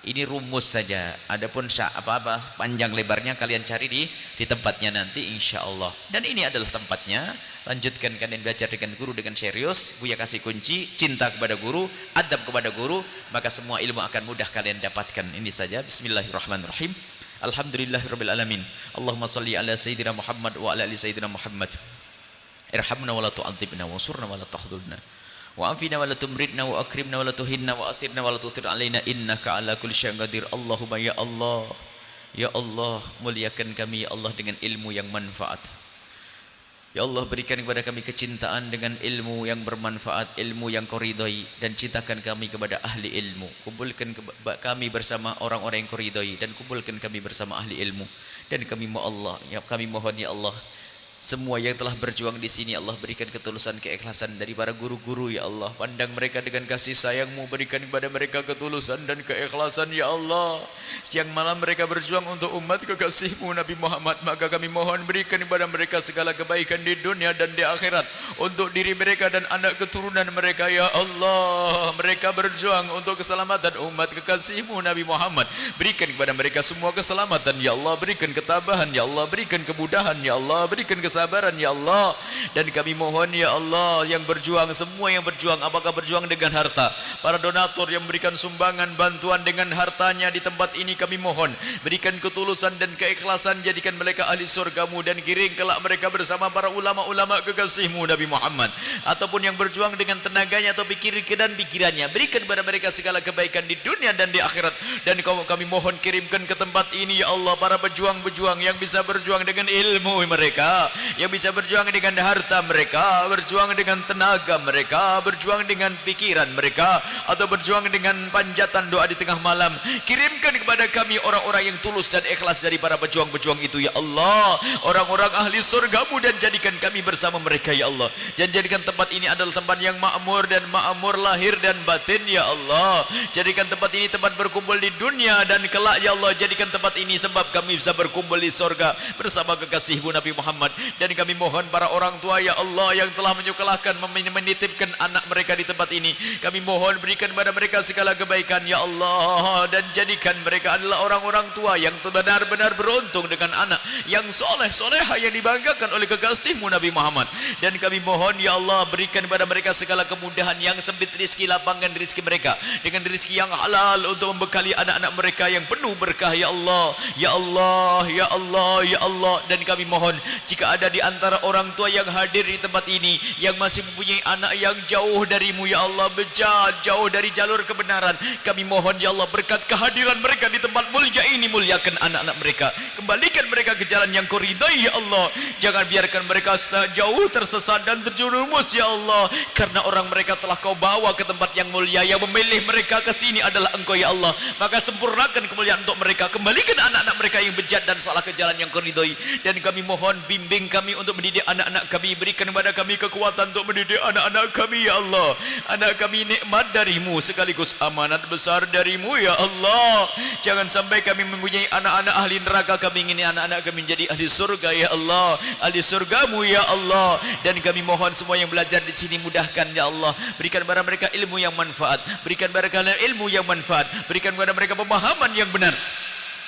ini rumus saja. Adapun apa panjang lebarnya kalian cari di tempatnya nanti insya Allah. Dan ini adalah tempatnya. Lanjutkan kalian belajar dengan guru dengan serius. Buya kasih kunci, cinta kepada guru, adab kepada guru, maka semua ilmu akan mudah kalian dapatkan. Ini saja. Bismillahirrahmanirrahim. Alhamdulillahirabbil alamin. Allahumma shalli ala sayyidina Muhammad wa ala ali sayyidina Muhammad. Irhamna wa la tu'adzibna wa ansurna wa la takhdhulna wa afina wa la tumridna wa akrimna wa la tuhinna wa atirna wa la tutir alaina innaka ala kulli syai'in qadir. Allahumma ya Allah, muliakan kami ya Allah dengan ilmu yang manfaat. Ya Allah, berikan kepada kami kecintaan dengan ilmu yang bermanfaat, ilmu yang Kau ridhai, dan cintakan kami kepada ahli ilmu. Kumpulkan kami bersama orang-orang yang Kau ridhai, dan kumpulkan kami bersama ahli ilmu. Dan kami mohon ya Allah, semua yang telah berjuang di sini Allah berikan ketulusan, keikhlasan dari para guru-guru ya Allah. Pandang mereka dengan kasih sayang-Mu, berikan kepada mereka ketulusan dan keikhlasan ya Allah. Siang malam mereka berjuang untuk umat kekasih-Mu Nabi Muhammad, maka kami mohon berikan kepada mereka segala kebaikan di dunia dan di akhirat, untuk diri mereka dan anak keturunan mereka ya Allah. Mereka berjuang untuk keselamatan umat kekasih-Mu Nabi Muhammad, berikan kepada mereka semua keselamatan ya Allah. Berikan ketabahan ya Allah, berikan kemudahan ya Allah, berikan kesabaran ya Allah. Dan kami mohon ya Allah, yang berjuang, semua yang berjuang, apakah berjuang dengan harta, para donatur yang memberikan sumbangan bantuan dengan hartanya di tempat ini, kami mohon berikan ketulusan dan keikhlasan, jadikan mereka ahli surga-Mu, dan kirim kelak mereka bersama para ulama-ulama kekasih-Mu Nabi Muhammad. Ataupun yang berjuang dengan tenaganya atau pikirannya, berikan kepada mereka segala kebaikan di dunia dan di akhirat. Dan kami mohon kirimkan ke tempat ini ya Allah para pejuang-pejuang yang bisa berjuang dengan ilmu mereka, yang bisa berjuang dengan harta mereka, berjuang dengan tenaga mereka, berjuang dengan pikiran mereka, atau berjuang dengan panjatan doa di tengah malam. Kirimkan kepada kami orang-orang yang tulus dan ikhlas dari para pejuang-pejuang itu ya Allah, orang-orang ahli surga-Mu, dan jadikan kami bersama mereka ya Allah. Dan jadikan tempat ini adalah tempat yang makmur dan makmur lahir dan batin ya Allah. Jadikan tempat ini tempat berkumpul di dunia dan kelak ya Allah. Jadikan tempat ini sebab kami bisa berkumpul di surga bersama kekasih-Mu Nabi Muhammad. Dan kami mohon para orang tua ya Allah yang telah menyekolahkan, menitipkan anak mereka di tempat ini, kami mohon berikan kepada mereka segala kebaikan ya Allah. Dan jadikan mereka adalah orang-orang tua yang benar-benar beruntung dengan anak yang soleh-solehah yang dibanggakan oleh kekasih-Mu Nabi Muhammad. Dan kami mohon ya Allah, berikan kepada mereka segala kemudahan, yang sempit rizki, lapangkan rizki mereka dengan rizki yang halal untuk membekali anak-anak mereka yang penuh berkah ya Allah. Ya Allah, ya Allah, ya Allah. Dan kami mohon jika ada di antara orang tua yang hadir di tempat ini yang masih mempunyai anak yang jauh darimu ya Allah, jauh dari jalur kebenaran, kami mohon ya Allah berkat kehadiran mereka di tempat mulia ini, muliakan anak-anak mereka, kembalikan mereka ke jalan yang Kau ridai ya Allah. Jangan biarkan mereka jauh tersesat dan terjerumus ya Allah, karena orang mereka telah Kau bawa ke tempat yang mulia. Yang memilih mereka ke sini adalah Engkau ya Allah, maka sempurnakan kemuliaan untuk mereka, kembalikan anak-anak mereka yang bejat dan salah ke jalan yang Kau ridai. Dan kami mohon bimbing kami untuk mendidik anak-anak kami, berikan kepada kami kekuatan untuk mendidik anak-anak kami ya Allah. Anak kami nikmat darimu sekaligus amanat besar darimu ya Allah. Jangan sampai kami mempunyai anak-anak ahli neraka, kami ingin anak-anak kami menjadi ahli surga ya Allah, ahli surgamu ya Allah. Dan kami mohon semua yang belajar di sini mudahkan ya Allah, berikan kepada mereka ilmu yang manfaat, berikan kepada mereka ilmu yang manfaat, berikan kepada mereka pemahaman yang benar.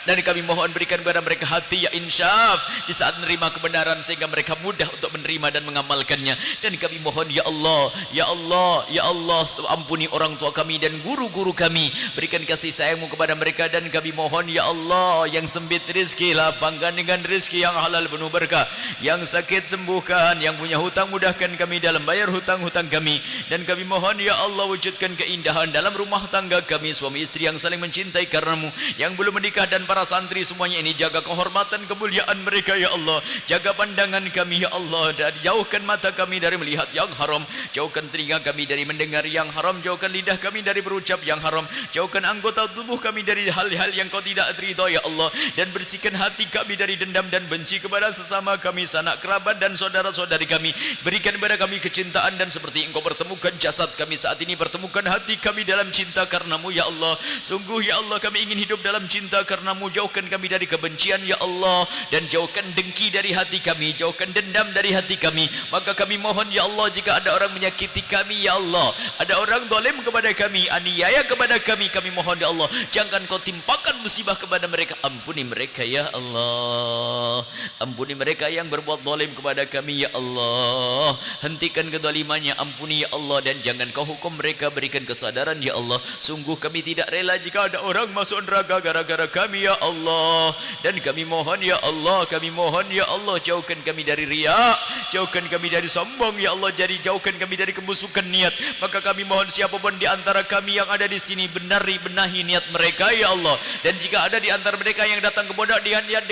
Dan kami mohon berikan kepada mereka hati yang insyaf di saat menerima kebenaran, sehingga mereka mudah untuk menerima dan mengamalkannya. Dan kami mohon ya Allah, ya Allah, ya Allah, ampuni orang tua kami dan guru-guru kami, berikan kasih sayangmu kepada mereka. Dan kami mohon ya Allah, yang sempit rezeki lapangkan dengan rezeki yang halal penuh berkah, yang sakit sembuhkan, yang punya hutang mudahkan kami dalam bayar hutang-hutang kami. Dan kami mohon ya Allah, wujudkan keindahan dalam rumah tangga kami, suami istri yang saling mencintai karenamu, yang belum menikah dan para santri semuanya ini, jaga kehormatan kemuliaan mereka ya Allah. Jaga pandangan kami ya Allah, dan jauhkan mata kami dari melihat yang haram, jauhkan telinga kami dari mendengar yang haram, jauhkan lidah kami dari berucap yang haram, jauhkan anggota tubuh kami dari hal-hal yang Kau tidak ridha ya Allah. Dan bersihkan hati kami dari dendam dan benci kepada sesama kami, sanak kerabat dan saudara-saudari kami. Berikan kepada kami kecintaan, dan seperti Engkau pertemukan jasad kami saat ini, pertemukan hati kami dalam cinta karenamu ya Allah. Sungguh ya Allah, kami ingin hidup dalam cinta karenamu. Jauhkan kami dari kebencian ya Allah, dan jauhkan dengki dari hati kami, jauhkan dendam dari hati kami. Maka kami mohon ya Allah, jika ada orang menyakiti kami ya Allah, ada orang zalim kepada kami, aniaya kepada kami, kami mohon ya Allah, jangan Kau timpakan musibah kepada mereka. Ampuni mereka ya Allah, ampuni mereka yang berbuat zalim kepada kami ya Allah. Hentikan kezalimannya, ampuni ya Allah, dan jangan Kau hukum mereka. Berikan kesadaran ya Allah. Sungguh kami tidak rela jika ada orang masuk neraka gara-gara kami ya Allah. Dan kami mohon ya Allah, kami mohon ya Allah, jauhkan kami dari riya, jauhkan kami dari sombong ya Allah, jadi jauhkan kami dari kebusukan niat. Maka kami mohon siapapun di antara kami yang ada di sini, benahi niat mereka ya Allah. Dan jika ada di antara mereka yang datang ke pondok dengan niat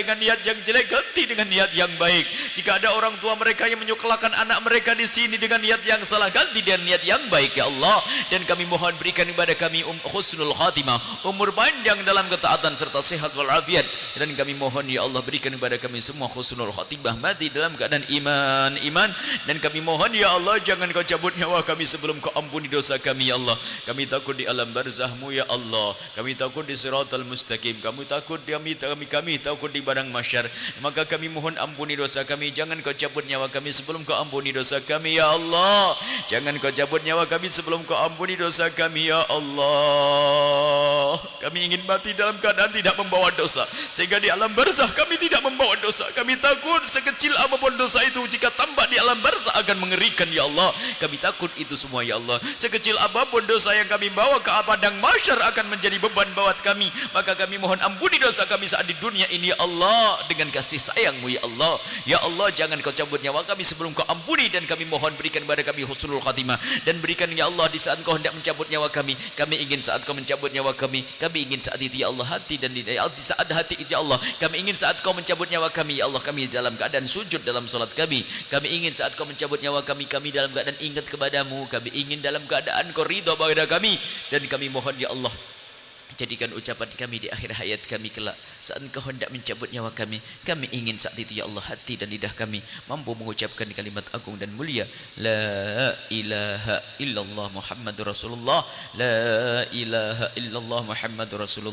yang jelek, ganti dengan niat yang baik. Jika ada orang tua mereka yang menyuklahkan anak mereka di sini dengan niat yang salah, ganti dengan niat yang baik ya Allah. Dan kami mohon berikan kepada kami husnul khatimah, umur panjang dalam ketaatan serta sehat walafiat. Dan kami mohon ya Allah, berikan kepada kami semua husnul khatimah, mati dalam keadaan iman. Dan kami mohon ya Allah, jangan Kau cabut nyawa kami sebelum Kau ampuni dosa kami ya Allah. Kami takut di alam barzahmu ya Allah, kami takut di siratal mustaqim, kami takut kami takut di padang mahsyar. Maka kami mohon ampuni dosa kami, jangan Kau cabut nyawa kami sebelum Kau ampuni dosa kami ya Allah. Jangan Kau cabut nyawa kami sebelum Kau ampuni dosa kami ya Allah. Kami ingin mati dalam keadaan tidak membawa dosa, sehingga di alam barzah kami tidak membawa dosa. Kami takut sekecil apapun dosa itu, jika tambah di alam barzah akan mengerikan ya Allah. Kami takut itu semua ya Allah. Sekecil apapun dosa yang kami bawa ke padang mahsyar akan menjadi beban buat kami. Maka kami mohon ampuni dosa kami saat di dunia ini ya Allah, dengan kasih sayang-Mu ya Allah. Ya Allah, jangan Kau cabut nyawa kami sebelum Kau ampuni. Dan kami mohon berikan kepada kami husnul khatimah, dan berikan ya Allah di saat Kau hendak mencabut nyawa kami. Kami ingin saat Kau mencabut nyawa kami ingin saat itu ya Allah, hati dan di saat hati ya Allah. Kami ingin saat Kau mencabut nyawa kami ya Allah, kami dalam keadaan sujud dalam salat kami. Kami ingin saat Kau mencabut nyawa kami dalam keadaan ingat kepadamu. Kami ingin dalam keadaan Kau ridha kepada kami. Dan kami mohon ya Allah, jadikan ucapan kami di akhir hayat kami kelak, saat Engkau hendak mencabut nyawa kami ingin saat itu ya Allah, hati dan lidah kami mampu mengucapkan kalimat agung dan mulia, la ilaha illallah Muhammadur Rasulullah, la ilaha illallah Muhammadur Rasulullah.